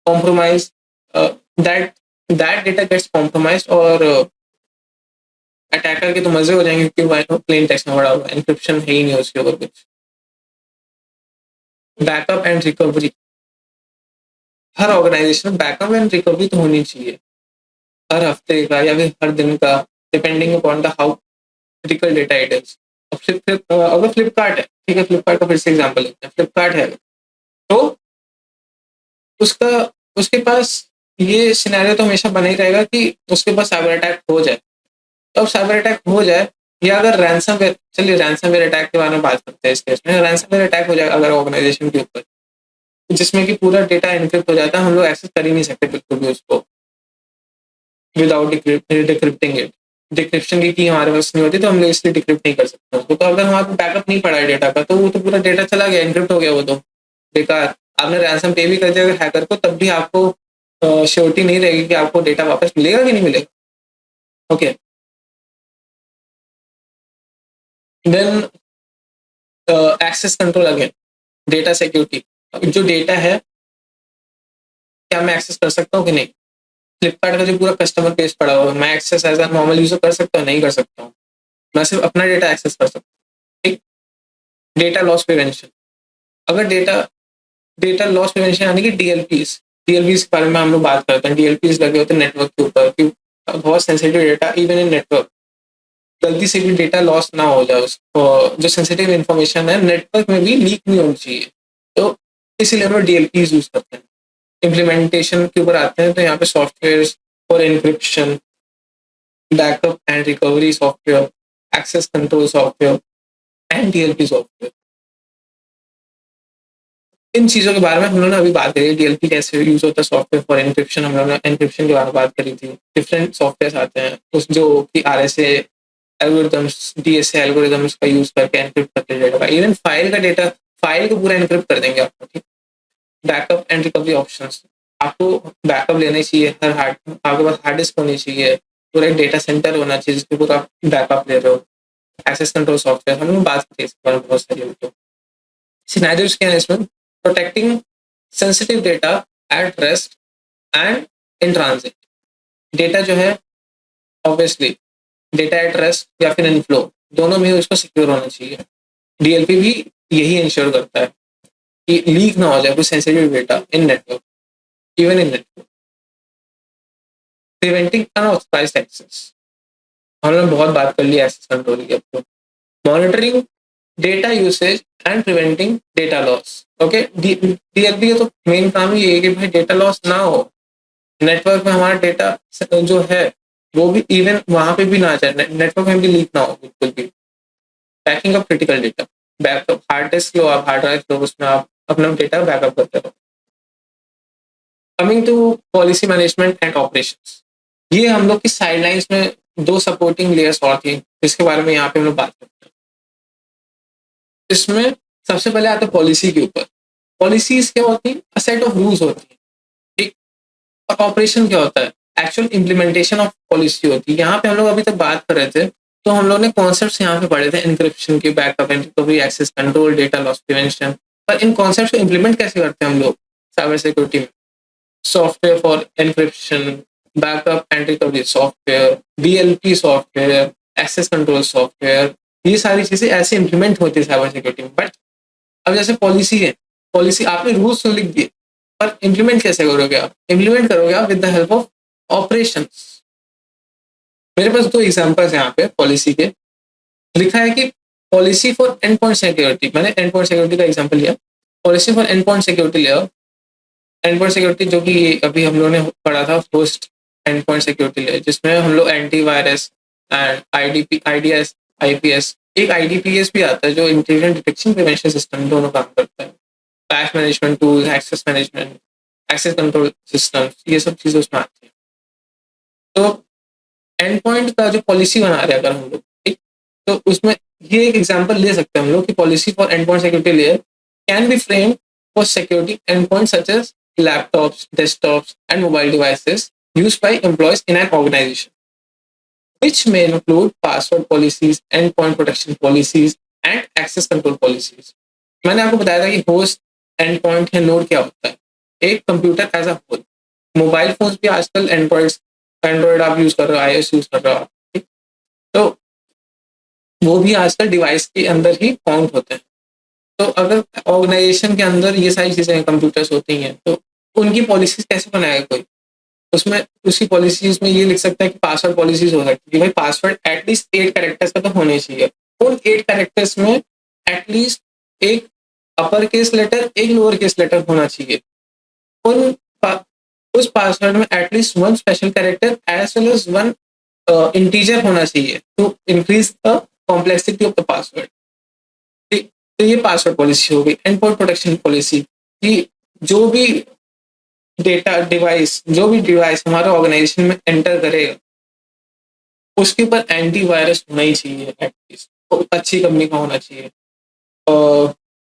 compromise that data gets compromise, और अटैकर के तो मजे हो जाएंगे क्योंकि प्लेन टेक्स्ट में पड़ा हुआ है, एन्क्रिप्शन है ही नहीं उसके ऊपर कुछ। बैकअप एंड रिकवरी, हर ऑर्गेनाइजेशन में बैकअप एंड रिकवरी तो होनी चाहिए, हर हफ्ते का या फिर हर दिन का, depending upon the how critical data it is. अगर फ्लिपकार्ट है, ठीक है, फ्लिपकार्ट का फिर से एग्जाम्पल लेते हैं, फ्लिपकार्ट है तो उसका उसके पास ये सिनेरियो तो हमेशा बना ही रहेगा कि उसके पास साइबर अटैक हो जाए। तो अब साइबर अटैक हो जाए या अगर रैंसमवेयर, चलिए रैंसमवेयर अटैक के बारे में बात करते हैं। इस केस में रैंसमवेयर अटैक हो जाए अगर ऑर्गेनाइजेशन के ऊपर, जिसमें कि पूरा डेटा एनक्रिप्ट हो जाता है, हम लोग एक्सेस कर ही नहीं सकते बिल्कुल भी उसको विदाउट डिक्रिप्टिंग इट। डिक्रिप्शन की हमारे पास नहीं होती तो हम लोग इसलिए डिक्रिप्ट नहीं कर सकते उसको। तो अगर हमारे बैकअप नहीं पड़ा है डेटा का तो वो तो पूरा डेटा चला गया, एनक्रिप्ट हो गया, वो तो बेकार। आपने रैंसम पे भी कर दिया अगर हैकर को, तब भी आपको श्योरिटी नहीं रहेगी कि आपको डेटा वापस मिलेगा कि नहीं मिलेगा। Okay, then access control again, data security. जो डेटा है क्या मैं एक्सेस कर सकता हूँ कि नहीं? फ्लिपकार्ट का जो पूरा कस्टमर बेस पड़ा हुआ है, मैं access as a normal user कर सकता हूँ? नहीं कर सकता हूँ, मैं सिर्फ अपना डेटा एक्सेस कर सकता हूँ, ठीक। डेटा लॉस प्रिवेंशन, अगर डेटा लॉस प्रिवेंशन यानी कि डीएलपीज के बारे में हम लोग बात करते हैं। डीएलपीज लगे होते हैं नेटवर्क के ऊपर कि बहुत sensitive data even in network, गलती से भी डेटा लॉस ना हो जाए, उसको जो सेंसिटिव इन्फॉर्मेशन है नेटवर्क में भी लीक नहीं होनी चाहिए, तो इसीलिए हम लोग डीएलपीज यूज करते हैं। इम्प्लीमेंटेशन के ऊपर आते हैं तो यहाँ पे software for encryption, backup and recovery software, access control software and DLP software. इन चीजों के बारे में हम लोगों ने अभी बात करी, डीएलपी कैसे यूज होता है सॉफ्टवेयर फॉर एनक्रिप्शन, हम लोगों ने एनक्रिप्शन के बारे में बात करी थी। डिफरेंट सॉफ्टवेयर आते हैं उस जो कि आरएसए एल्गोरिथम्स, डीएसए एल्गोरिथम्स का यूज करके एनक्रिप्ट करते हैं डेटा, इवन फाइल का डेटा, फाइल को पूरा एनक्रिप्ट कर देंगे आपको, ठीक। बैकअप एंड रिकवरी ऑप्शंस, आपको बैकअप लेना चाहिए, हर आपके पास हार्ड डिस्क होनी चाहिए, पूरा एक डेटा सेंटर होना चाहिए जिसके पूरा बैकअप ले रहे हो। एक्सेस कंट्रोल सॉफ्टवेयर हम लोग बात करते हैं इस बारे में बहुत सारी। तो सिनेरियोस क्या है इसमें? Protecting sensitive data at rest and in transit. Data जो है ऑब्वियसली डेटा एट रेस्ट या फिर इन फ्लो, दोनों में उसको सिक्योर होना चाहिए। डीएलपी भी यही इंश्योर करता है कि लीक ना हो जाए कोई sensitive data in network, even in network. Preventing unauthorised access, हमने बहुत बात कर ली एक्सेस कंट्रोल की। अब तो monitoring data usage and preventing data loss. Okay, DLP का तो मेन काम ही है कि भाई डेटा लॉस ना हो, नेटवर्क में हमारा डेटा जो है वो भी इवन वहां पे भी ना जाए, नेटवर्क में भी लीक ना हो बिल्कुल भी। Backing up critical data, backup hard disk लो, आप हार्ड ड्राइव लो, उसमें आप अपना डेटा बैकअप करते रहो। Coming to policy management and operations, ये हम लोग की साइडलाइंस में दो सपोर्टिंग लेयर्स और थी जिसके बारे में यहाँ पे हम लोग बात करते हैं। इसमें सबसे पहले आता है पॉलिसी के ऊपर। पॉलिसीज क्या होती है? अ सेट ऑफ रूल्स होती है, ठीक। और ऑपरेशन क्या होता है? एक्चुअल इम्प्लीमेंटेशन ऑफ पॉलिसी होती है। यहाँ पे हम लोग अभी तक बात कर रहे थे, तो हम लोग ने कॉन्सेप्ट्स यहाँ पे पढ़े थे, एनक्रिप्शन के, backup and recovery, access control, data loss prevention. पर इन कॉन्सेप्ट्स को इम्प्लीमेंट कैसे करते हैं हम लोग साइबर सिक्योरिटी में? Software for encryption, backup and recovery software, DLP software, access control software, ये सारी चीजें ऐसे इम्प्लीमेंट होती है साइबर सिक्योरिटी में। बट अब जैसे पॉलिसी है, पॉलिसी आपने रूल्स तो लिख दिए, पर इम्प्लीमेंट कैसे करोगे आप? इम्प्लीमेंट करोगे आप with the help of operations. मेरे पास दो एग्जांपल्स यहाँ पे पॉलिसी के। लिखा है कि policy for end point security, मैंने एंड पॉइंट सिक्योरिटी का एग्जांपल लिया। Policy for end point security layer, and point security जो कि अभी हम लोगों ने पढ़ा था, post and point security layer, जिसमें हम लोग antivirus and IDP, IDs, IPS, एक आईडीपीएस भी आता है जो इंटीग्रेटेड डिटेक्शन प्रिवेंशन सिस्टम, दोनों काम करता है। Patch management tools, access management, access control system, ये सब चीजें उसमें आती हैं। तो एंड पॉइंट का जो पॉलिसी बना रहे हैं अगर हम लोग, ठीक, तो उसमें ये एक एग्जांपल ले सकते हैं हम लोग कि policy for end point security layer can be frame for security end point such as laptops, desktops, and mobile devices used by employees in an organization, which may include password policies, endpoint protection policies, and access control policies. मैंने आपको बताया था कि host, and point या node क्या होता है। एक computer as a whole, mobile phone भी आजकल एंड्रॉइड आप यूज कर रहे हो, आईओएस यूज कर रहे हो आप, ठीक? तो वो भी आजकल डिवाइस के अंदर ही काउंट होते हैं। तो अगर ऑर्गेनाइजेशन के अंदर ये सारी चीजें कंप्यूटर्स होती हैं, तो उनकी पॉलिसीज कैसे बनाएगा कोई? उसमें उसकी पॉलिसीज में ये लिख सकता है कि पासवर्ड पॉलिसीज हो सकती है कि भाई पासवर्ड एटलीस्ट 8 कैरेक्टर्स का तो होने चाहिए। उन 8 कैरेक्टर्स में एटलीस्ट एक अपर केस लेटर, एक लोअर केस लेटर होना चाहिए। उन उस पासवर्ड में at least one special character as well as one integer होना चाहिए to increase the complexity of the password. तो ये पासवर्ड पॉलिसी हो गई। एंड पॉइंट प्रोटेक्शन पॉलिसी कि जो भी डिवाइस हमारे ऑर्गेनाइजेशन में एंटर करेगा उसके ऊपर एंटीवायरस होना ही चाहिए, एटलीस्ट तो अच्छी कंपनी का होना चाहिए। और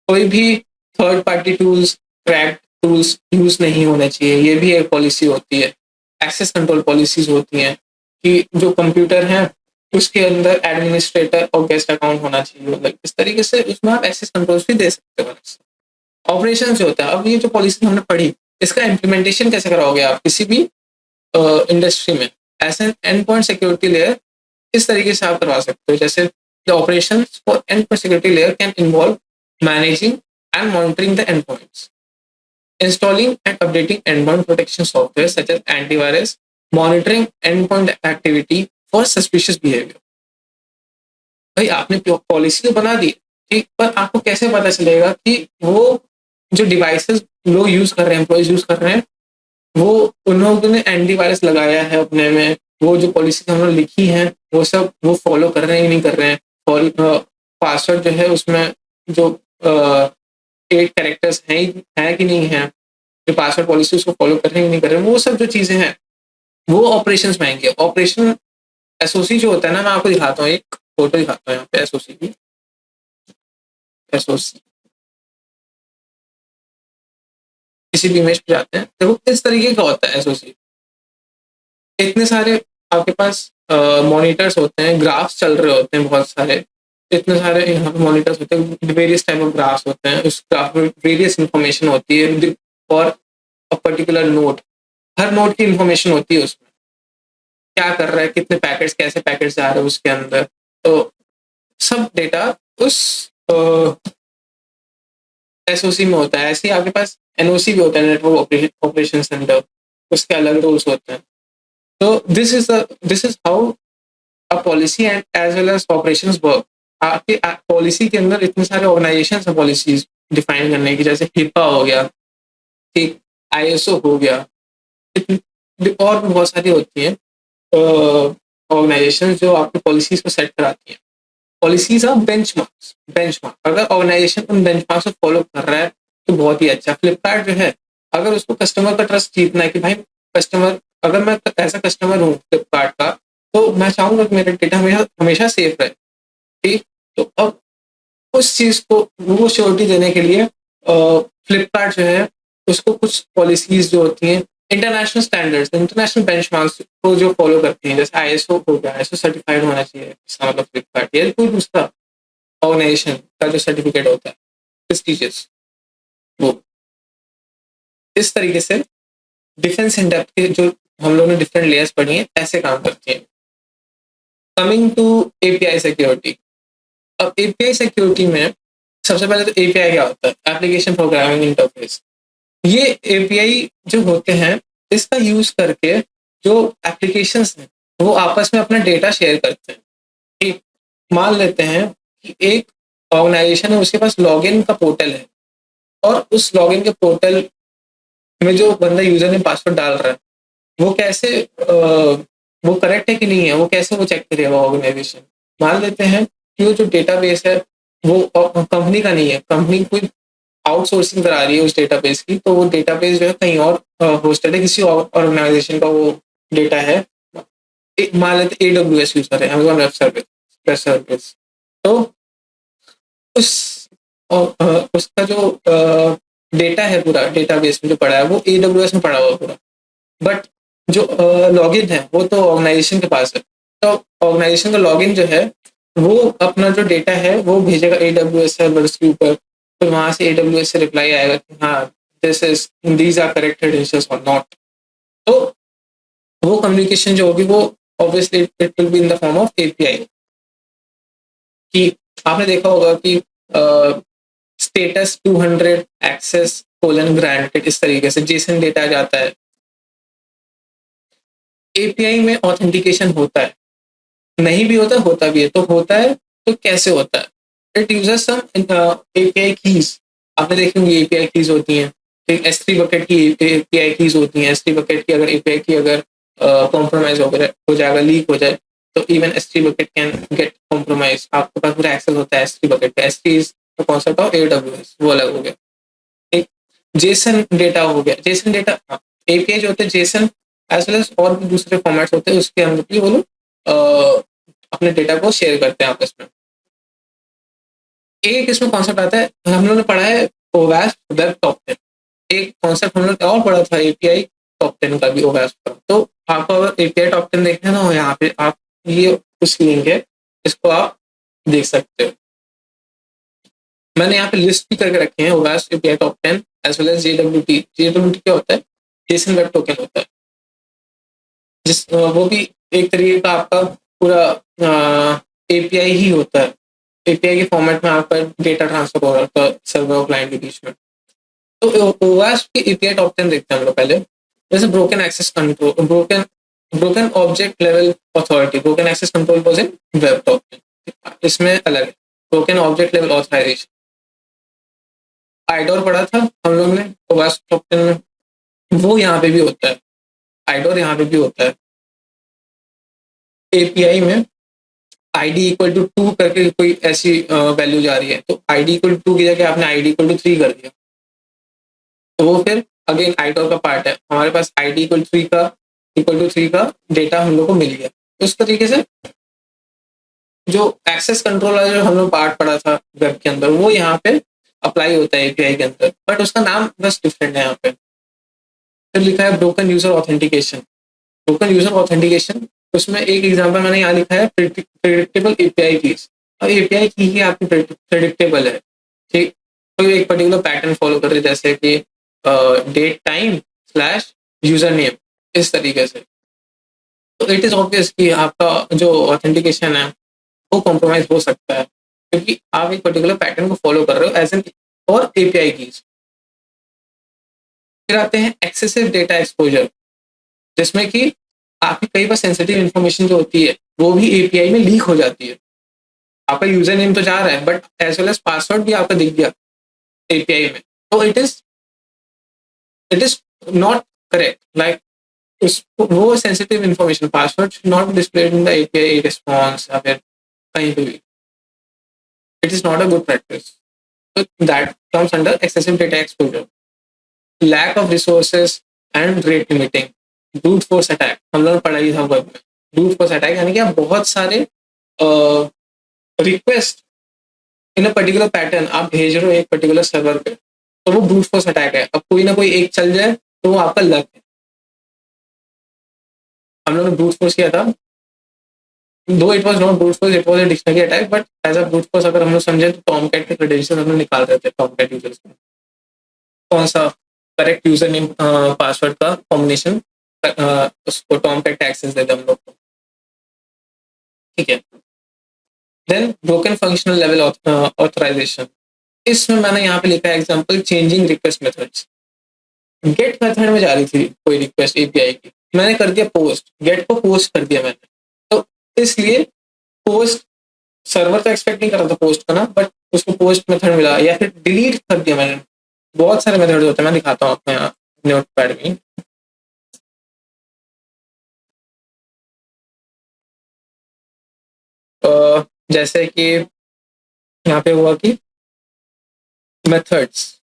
कोई भी third party tools, crack tools use नहीं होने चाहिए, ये भी एक पॉलिसी होती है। एक्सेस कंट्रोल पॉलिसीज होती हैं कि जो कंप्यूटर है उसके अंदर एडमिनिस्ट्रेटर और गेस्ट अकाउंट होना चाहिए। मतलब इस तरीके से उसमें आप एक्सेस कंट्रोल्स भी दे सकते हो। ऑपरेशन जो होता है, अब ये जो पॉलिसी हमने पढ़ी, इसका इम्प्लीमेंटेशन कैसे कराओगे आप किसी भी इंडस्ट्री में? ऐसे एंड पॉइंट सिक्योरिटी लेयर इस तरीके से आप करवा सकते हो, जैसे the operation for end point security layer can involve managing and monitoring the end points, installing and updating endpoint protection software such as antivirus, monitoring endpoint activity for suspicious behavior. भाई आपने पॉलिसी तो बना दी, ठीक, पर आपको कैसे पता चलेगा कि वो जो डिवाइसेस लोग यूज कर रहे हैं, एम्प्लॉयज यूज कर रहे हैं, वो उन लोगों ने एंटीवायरस लगाया है अपने में, वो जो पॉलिसी हम लोग लिखी है वो सब वो फॉलो कर रहे हैं नहीं कर रहे हैं, और पासवर्ड जो है उसमें जो 8 कैरेक्टर्स हैं कि नहीं है, जो पासवर्ड पॉलिसी उसको फॉलो कर रहे हैं कि नहीं कर रहे हैं, वो सब जो चीजें हैं वो ऑपरेशंस में आएंगे। ऑपरेशन एसओसी जो होता है ना, मैं आपको दिखाता हूँ, एक फोटो दिखाता हूँ यहाँ पे एसओसी की। एसओसी किसी भी इमेज पे जाते हैं, देखो किस तरीके का होता है एसओसी। इतने सारे आपके पास मॉनिटर्स होते हैं, ग्राफ्स चल रहे होते हैं बहुत सारे, इतने सारे यहाँ पे मॉनिटर्स होते हैं, वेरियस टाइप ऑफ ग्राफ्स होते हैं, उस ग्राफ में वेरियस इंफॉर्मेशन होती है और a particular node, her node की इंफॉर्मेशन होती है उसमें, क्या कर रहा है, कितने पैकेट्स, कैसे पैकेट्स जा रहे हैं उसके अंदर, तो सब डेटा उस एसओसी में होता है। ऐसे ही आपके पास एनओसी भी होता है, नेटवर्क ऑपरेशन सेंटर, उसके अलग रूल्स होते हैं। तो this is how a policy and as well as operations work. आपके पॉलिसी के अंदर इतने सारे ऑर्गेनाइजेशन है पॉलिसीज डिफाइन करने की, जैसे हिपा हो गया, ठीक, आईएसओ हो गया, और भी बहुत सारी होती हैं ऑर्गेनाइजेशन जो आपकी पॉलिसीज को सेट कराती हैं। Policies are benchmark. अगर ऑर्गेनाइजेशन उन बेंचमार्क को फॉलो कर रहा है तो बहुत ही अच्छा। फ्लिपकार्ट जो है, अगर उसको कस्टमर का ट्रस्ट जीतना है कि भाई कस्टमर, अगर मैं ऐसा कस्टमर हूँ फ्लिपकार्ट का, तो मैं चाहूंगा कि मेरा डेटा हमेशा हमेशा सेफ रहे, ठीक। तो अब उस चीज को वो श्योरिटी देने के लिए फ्लिपकार्ट जो है उसको कुछ पॉलिसीज जो होती हैं, इंटरनेशनल स्टैंडर्ड्स, इंटरनेशनल बेंचमार्क्स को जो फॉलो करती हैं, जैसे आईएसओ हो गया, आईएसओ सर्टिफाइड होना चाहिए, इसका मतलब फ्लिपकार्ट या कोई दूसरा ऑर्गेनाइजेशन का जो सर्टिफिकेट होता है प्रेस्टीजियस, वो इस तरीके से डिफेंस इन डेप्थ के जो हम लोगों ने डिफरेंट लेयर्स पढ़ी हैं ऐसे काम करती हैं। Coming to API security. अब एपीआई सिक्योरिटी में सबसे पहले तो एपीआई क्या होता है? Application programming interface. ये एपीआई जो होते हैं, इसका यूज करके जो एप्लीकेशंस हैं वो आपस में अपना डेटा शेयर करते हैं, ठीक। मान लेते हैं कि एक ऑर्गेनाइजेशन है, उसके पास लॉगिन का पोर्टल है, और उस लॉगिन के पोर्टल में जो बंदा यूजर ने पासवर्ड डाल रहा है वो कैसे वो करेक्ट है कि नहीं है, वो कैसे वो चेक करेगा ऑर्गेनाइजेशन? मान लेते हैं कि वो जो डेटाबेस है वो कंपनी का नहीं है, कंपनी कोई आउटसोर्सिंग करा रही है उस डेटाबेस की, तो वो डेटाबेस जो है कहीं और होस्टेड है, किसी और ऑर्गेनाइजेशन का वो डेटा है। मान लेते AWS यूजर है, अमेजॉन वेब सर्विस। तो उस उसका जो डेटा है पूरा डेटाबेस में जो पड़ा है वो AWS में पड़ा हुआ पूरा, बट जो लॉगिन है वो तो ऑर्गेनाइजेशन के पास है। तो ऑर्गेनाइजेशन का लॉगिन जो है वो अपना जो डेटा है वो भेजेगा AWS सर्वर्स के ऊपर, फिर वहां से AWS से रिप्लाई आएगा कि हाँ this is these are correct credentials और नॉट। तो वो कम्युनिकेशन जो होगी वो obviously it will be in the form of API। कि आपने देखा होगा कि स्टेटस 200 एक्सेस कोलन ग्रांटेड, इस तरीके से जेसन डेटा जाता है। एपीआई में ऑथेंटिकेशन होता है, नहीं भी होता, होता भी है। तो होता है तो कैसे होता है? It uses some API keys. आपने देखी होंगी एपीआई कीज होती हैं, ठीक। S3 बकेट की एपीआई कीज होती हैं। S3 बकेट की अगर एपीआई की अगर कॉम्प्रोमाइज हो जाएगा, लीक हो जाए, तो even S3 bucket can get compromise. आपके पास पूरा एक्सेस होता है S3 बकेट का। S3 is the concept of AWS, वो अलग हो गया, ठीक। जेसन डेटा हो गया, जेसन डेटा, एपीआई जो होते हैं जेसन एज वेल एज और भी दूसरे फॉर्मेट्स होते हैं, उसके अंदर भी वो लोग अपने डेटा को शेयर करते हैं आपस में। एक इसमें कॉन्सेप्ट आता है, हम लोगों ने पढ़ा है OWASP वेब टॉप 10। एक कॉन्सेप्ट हम लोग और पढ़ा था एपीआई टॉप 10 का भी, OWASP का। तो आपको अगर एपीआई टॉप 10 देखना है ना, यहाँ पे आप ये कुछ लिंक है, इसको आप देख सकते हो। मैंने यहाँ पे लिस्ट भी करके रखे हैं OWASP API top 10 as well as JWT। JWT क्या होता है? जेसन वेब टोकन होता है, जिस वो भी एक तरीके का आपका पूरा एपीआई ही होता है। एपीआई के फॉर्मेट में आपका डेटा ट्रांसफर हो रहा है सर्वर और क्लाइंट के बीच में। तो OWASP के एपीआई टॉप 10 देखते हैं हम लोग पहले। जैसे broken access control, broken object level authority, broken access control was in web top 10। इसमें अलग है broken object level authorization. IDOR पढ़ा था हम लोग ने OWASP टॉप 10 में, वो यहाँ पे भी होता है। आइडोर यहाँ पे भी होता है। एपीआई में ID इक्वल टू 2 करके कोई ऐसी वैल्यू जा रही है, तो ID इक्वल टू 2 की जगह आपने ID इक्वल टू 3 कर दिया, तो वो फिर अगेन आइडोर का पार्ट है। हमारे पास ID इक्वल टू 3 का डेटा हम लोग को मिल गया। उस तरीके से जो एक्सेस कंट्रोल वाला जो हम लोग पार्ट पढ़ा था वेब के अंदर, वो यहाँ पे अप्लाई होता है एपीआई के अंदर, बट उसका नाम बस डिफरेंट है यहाँ पे। फिर लिखा है broken user authentication. Broken user authentication, उसमें एक एग्जांपल मैंने यहाँ लिखा है प्रेडिक्टेबल एपीआई कीज। और एपीआई की ही आपकी प्रेडिक्टेबल है, ठीक। तो एक पर्टिकुलर पैटर्न फॉलो कर रही है, जैसे कि date time slash user name, इस तरीके से। तो इट इज ऑब्वियस कि आपका जो ऑथेंटिकेशन है वो कॉम्प्रोमाइज हो सकता है, क्योंकि आप एक पर्टिकुलर पैटर्न को फॉलो कर रहे हो एज एन और एपीआई कीज। फिर आते हैं एक्सेसिव डेटा एक्सपोजर, जिसमें कि आपकी कई बार सेंसिटिव इन्फॉर्मेशन जो होती है वो भी एपीआई में लीक हो जाती है। आपका यूजर नेम तो जा रहा है but as well as password भी आपका दिख गया एपीआई में, तो it is not correct. Like उस वो sensitive information password should not displayed in the API response या फिर कहीं पे भी। It is not a good practice. So that comes under excessive data exposure, lack of resources and rate limiting, brute force attack। हम लोग पढ़ा ही था verb में brute force attack, यानी कि आप बहुत सारे request in a particular pattern आप भेज रहे हो एक पर्टिकुलर सर्वर पे, तो वो ब्रूट फोर्स अटैक है। अब कोई ना कोई एक चल जाए तो वो आपका लक है। हम लोगों ने ब्रूट फोर्स किया था, though it was not brute force, it was a dictionary attack, but as a brute force अगर हम लोग समझे तो टॉमकैट के क्रेडेंशियल्स हम लोग निकाल रहे थे टॉमकैट यूजर्स को, कौन सा करेक्ट यूजर नेम पासवर्ड का कॉम्बिनेशन उसको टॉमकैट एक्सेस देते हम लोग को, ठीक है। Then broken functional level authorization, इसमें मैंने यहाँ पे लिखा है example changing request methods. Get method में जा रही थी कोई रिक्वेस्ट एपीआई की, मैंने कर दिया पोस्ट, गेट को पोस्ट कर दिया मैंने, तो इसलिए पोस्ट सर्वर तो एक्सपेक्ट नहीं कर रहा था पोस्ट करना, बट उसको पोस्ट मेथड मिला, या फिर डिलीट कर दिया मैंने। बहुत सारे मेथड होते हैं, मैं दिखाता हूँ आपको यहाँ नोट पैड में। जैसे कि यहाँ पे हुआ कि मेथड्स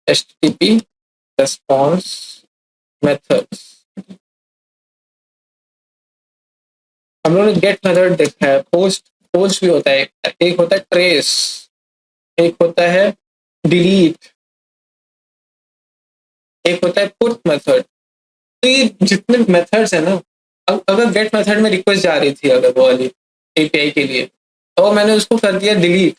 एचटीटीपी रेस्पॉन्स मेथड्स, हम लोगों ने गेट मेथड देखा है, पोस्ट पोस्ट भी होता है, एक होता है ट्रेस, एक होता है डिलीट, एक होता है पुट मेथड। तो ये जितने मेथड्स है ना, अगर गेट मेथड में रिक्वेस्ट जा रही थी अगर वो वाली एपीआई के लिए, और मैंने उसको कर दिया डिलीट,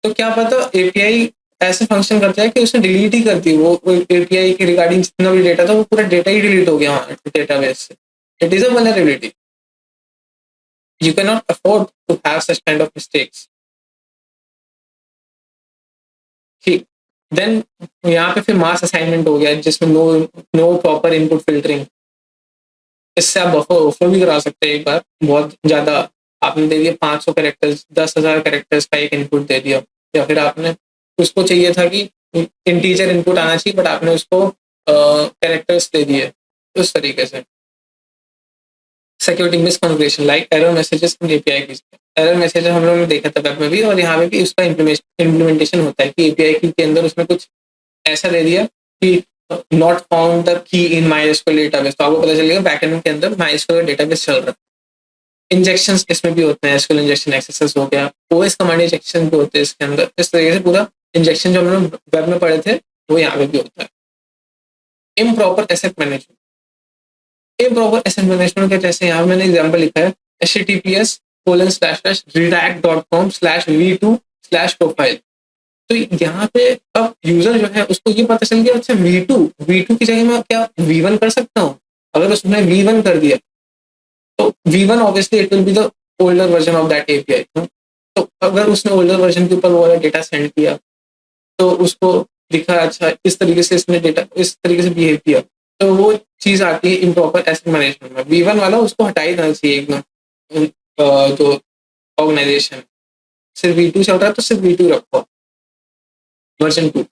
तो क्या पता एपीआई ऐसे फंक्शन करता है कि उसने डिलीट ही कर दी वो एपीआई के रिगार्डिंग जितना भी डेटा था, वो पूरा डेटा ही डिलीट हो गया वहाँ डेटाबेस से। It is a vulnerability, you cannot afford to have such kind of mistakes, ठीक। देन यहाँ पे फिर मास असाइनमेंट हो गया जिसमें no no proper input filtering, इससे आप बफर ओवरफ्लो भी करा सकते हैं। एक बार बहुत ज्यादा आपने दे दिया 500 कैरेक्टर्स, 10,000 कैरेक्टर्स का एक इनपुट दे दिया, या फिर आपने उसको चाहिए था कि इंटीजर इनपुट आना चाहिए बट आपने उसको कैरेक्टर्स दे दिए, उस तरीके से। Security misconfiguration like error messages in API की, एरर मैसेज हम लोगों ने देखा था वेब में भी, और यहाँ पे भी उसका इम्प्लीमेंटेशन होता है कि एपीआई की के अंदर उसने कुछ ऐसा दे दिया कि not found the key in MySQL database, तो आपको पता चलेगा बैकएंड के अंदर माईएसक्यूएल डेटाबेस चल रहा है। इंजेक्शंस इसमें भी होते हैं, एसक्यूएल इंजेक्शन एक्सेस हो गया, ओएस कमांड इंजेक्शन भी होते हैं इसके अंदर। इस तरीके से पूरा इंजेक्शन जो हम लोग वेब में पढ़े थे वो यहाँ पे भी होता है। Improper asset management, improper asset management का जैसे यहाँ मैंने एग्जाम्पल लिखा है https://redact.com/v2/profile। तो यहाँ पे अब यूजर जो है उसको ये पता चल गया अच्छा V2 की जगह मैं क्या V1 कर सकता हूँ। अगर उसने V1 कर दिया तो V1 obviously it will be the older version of that API. तो अगर उसने ओल्डर वर्जन के ऊपर वो वाला डेटा सेंड किया तो उसको दिखा अच्छा इस तरीके से इसने डेटा इस तरीके से बिहेव किया, तो वो चीज आती है इम्प्रॉपर एसेट मैनेजमेंट में। V1 वाला उसको हटा ही देना चाहिए एकदम। जो ऑर्गेनाइजेशन सिर्फ V2 चल रहा है तो सिर्फ V2 रखो, वर्जन 2।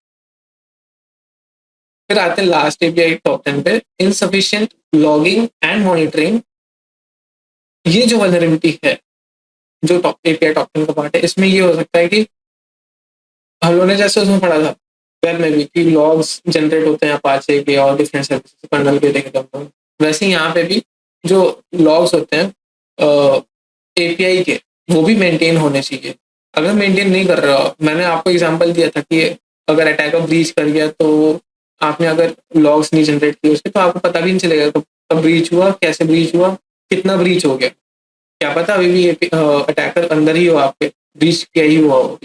फिर आते हैं लास्ट एपीआई टॉप 10 पे, इनसफिशिएंट लॉगिंग एंड मॉनिटरिंग। ये जो वल्नरेबिलिटी है जो टॉप एपीआई टॉप 10 का पार्ट है, इसमें ये हो सकता है कि हम लोगों ने जैसे उसमें पढ़ा था वेब में भी कि लॉग्स जनरेट होते हैं अपाचे के और डिफरेंट सर्विसेज कर्नल के देखे तो, वैसे ही यहाँ पे भी जो लॉग्स होते हैं एपीआई के वो भी मेंटेन होने चाहिए। अगर मेंटेन नहीं कर रहा हो, मैंने आपको एग्जांपल दिया था कि अगर अटैकर ब्रीच कर गया तो आपने अगर लॉग्स नहीं जनरेट किए उसके तो आपको पता भी नहीं चलेगा कब ब्रीच हुआ, कैसे ब्रीच हुआ, कितना ब्रीच हो गया। क्या पता अभी भी अटैकर अंदर ही हो आपके, ब्रीच किया ही हुआ हो।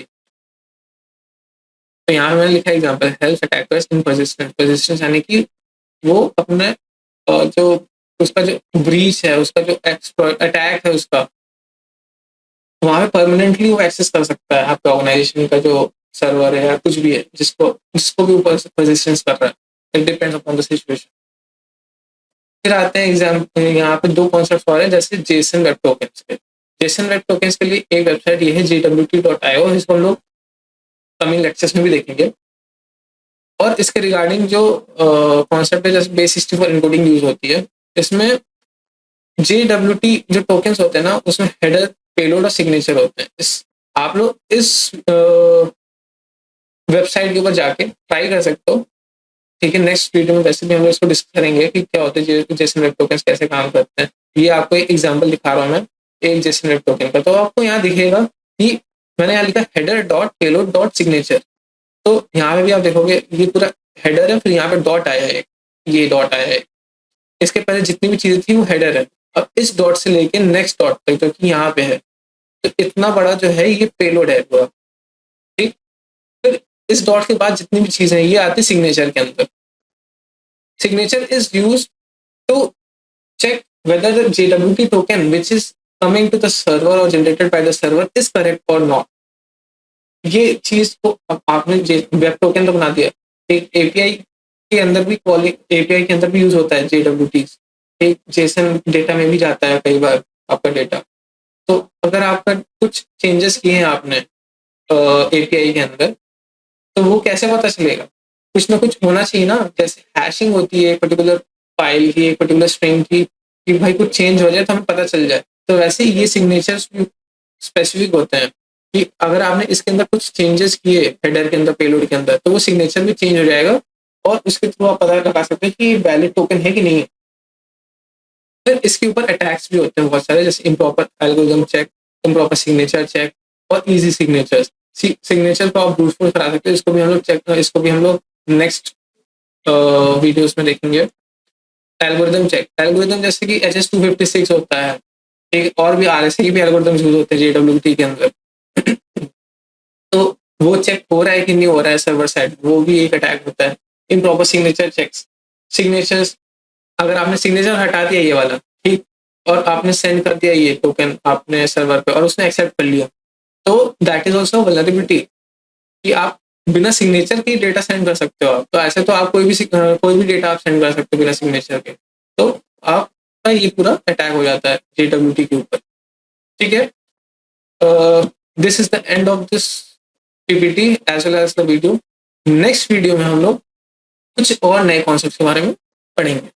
तो यहाँ पे मैंने लिखा एग्जांपल हेल्प अटैकर्स इन परसिस्टेंस यानी कि वो अपने जो उसका जो ब्रीच है, उसका जो अटैक है उसका, वहां पे परमानेंटली वो एक्सेस कर सकता है आपके ऑर्गेनाइजेशन का जो सर्वर है या कुछ भी है जिसको जिसको भी ऊपर परसिस्टेंस कर रहा है। It depends upon the situation. फिर आते हैं एग्जाम्पल, यहाँ पे दो कॉन्सेप्ट और है, जैसे जेसन वेब टोकन्स के। जेसन वेब टोकन्स के लिए एक वेबसाइट ये है jwt.io, इसको हम लोग कमिंग लेक्चर्स में भी देखेंगे। और इसके रिगार्डिंग जो कॉन्सेप्ट है, जैसे base64 एन्कोडिंग यूज होती है, इसमें JWT जो टोकन्स होते हैं ना, उसमें हेडर, पेलोड और सिग्नेचर होते हैं। इस आप लोग इस वेबसाइट के ऊपर जाके ट्राई कर सकते हो, ठीक है। नेक्स्ट वीडियो में वैसे भी हम लोग इसको डिस्कस करेंगे कि क्या होते हैं जेसन वेब टोकन्स, कैसे काम करते हैं। ये आपको एक एग्जांपल दिखा रहा हूँ मैं एक जेसन वेब टोकन का। तो आपको यहाँ दिखेगा कि मैंने यहाँ लिखा header dot payload dot signature. तो यहाँ पे भी आप देखोगे ये पूरा हेडर है, फिर यहाँ पे डॉट आया है, ये डॉट आया है। इसके पहले जितनी भी चीजें थी वो हेडर है। अब इस डॉट से लेके नेक्स्ट डॉट तक जो कि यहाँ पे है, तो इतना बड़ा जो है ये पेलोड है पूरा, ठीक। फिर इस डॉट के बाद जितनी भी चीजें हैं ये आती है सिग्नेचर के अंदर। Signature is use to check whether the JWT token which is coming to the server or generated by the server is correct or not। ये चीज को अब आपने वेब टोकन तो बना दिया, एक एपीआई के अंदर भी एपीआई के अंदर भी यूज होता है JWT, एक जेसन डेटा में भी जाता है कई बार आपका डेटा। तो अगर आपका कुछ चेंजेस किए हैं आपने एपीआई के अंदर, तो वो कैसे पता चलेगा? कुछ ना कुछ होना चाहिए ना, जैसे हैशिंग होती है एक पर्टिकुलर फाइल की, एक पर्टिकुलर स्ट्रिंग की, कि भाई कुछ चेंज हो जाए तो हमें पता चल जाए। तो वैसे ये सिग्नेचर्स भी स्पेसिफिक होते हैं कि अगर आपने इसके अंदर कुछ चेंजेस किए हेडर के अंदर, पेलोड के अंदर, तो वो सिग्नेचर भी चेंज हो जाएगा और उसके थ्रू आप पता लगा सकते हैं कि वैलिड टोकन है कि नहीं है। फिर इसके ऊपर अटैक्स भी होते हैं बहुत सारे, जैसे improper algorithm check, improper signature check और इजी सिग्नेचर्स। सिग्नेचर को आप ब्रूट करा सकते हैं, इसको भी हम लोग चेक, इसको भी हम लोग नेक्स्ट वीडियोस में देखेंगे। एल्गोरिथम चेक, एल्गोरिथम जैसे कि HS256 होता है, ठीक, और भी RSA के भी एल्गोरिथम यूज होते हैं JWT के अंदर। तो वो चेक हो रहा है कि नहीं हो रहा है सर्वर साइड, वो भी एक अटैक होता है। इम्प्रॉपर सिग्नेचर चेक्स, सिग्नेचर्स, अगर आपने सिग्नेचर हटा दिया ये वाला, ठीक, और आपने सेंड कर दिया ये टोकन आपने सर्वर पे और उसने एक्सेप्ट कर लिया, तो दैट इज ऑल्सो वल्नरेबिलिटी कि आप बिना सिग्नेचर के डेटा सेंड कर सकते हो। आप तो ऐसे तो आप कोई भी डेटा आप सेंड कर सकते हो बिना सिग्नेचर के, तो आपका ये पूरा अटैक हो जाता है JWT के ऊपर, ठीक है। This is the end of this PPT as well as the video. Next video में हम लोग कुछ और नए कॉन्सेप्ट के बारे में पढ़ेंगे।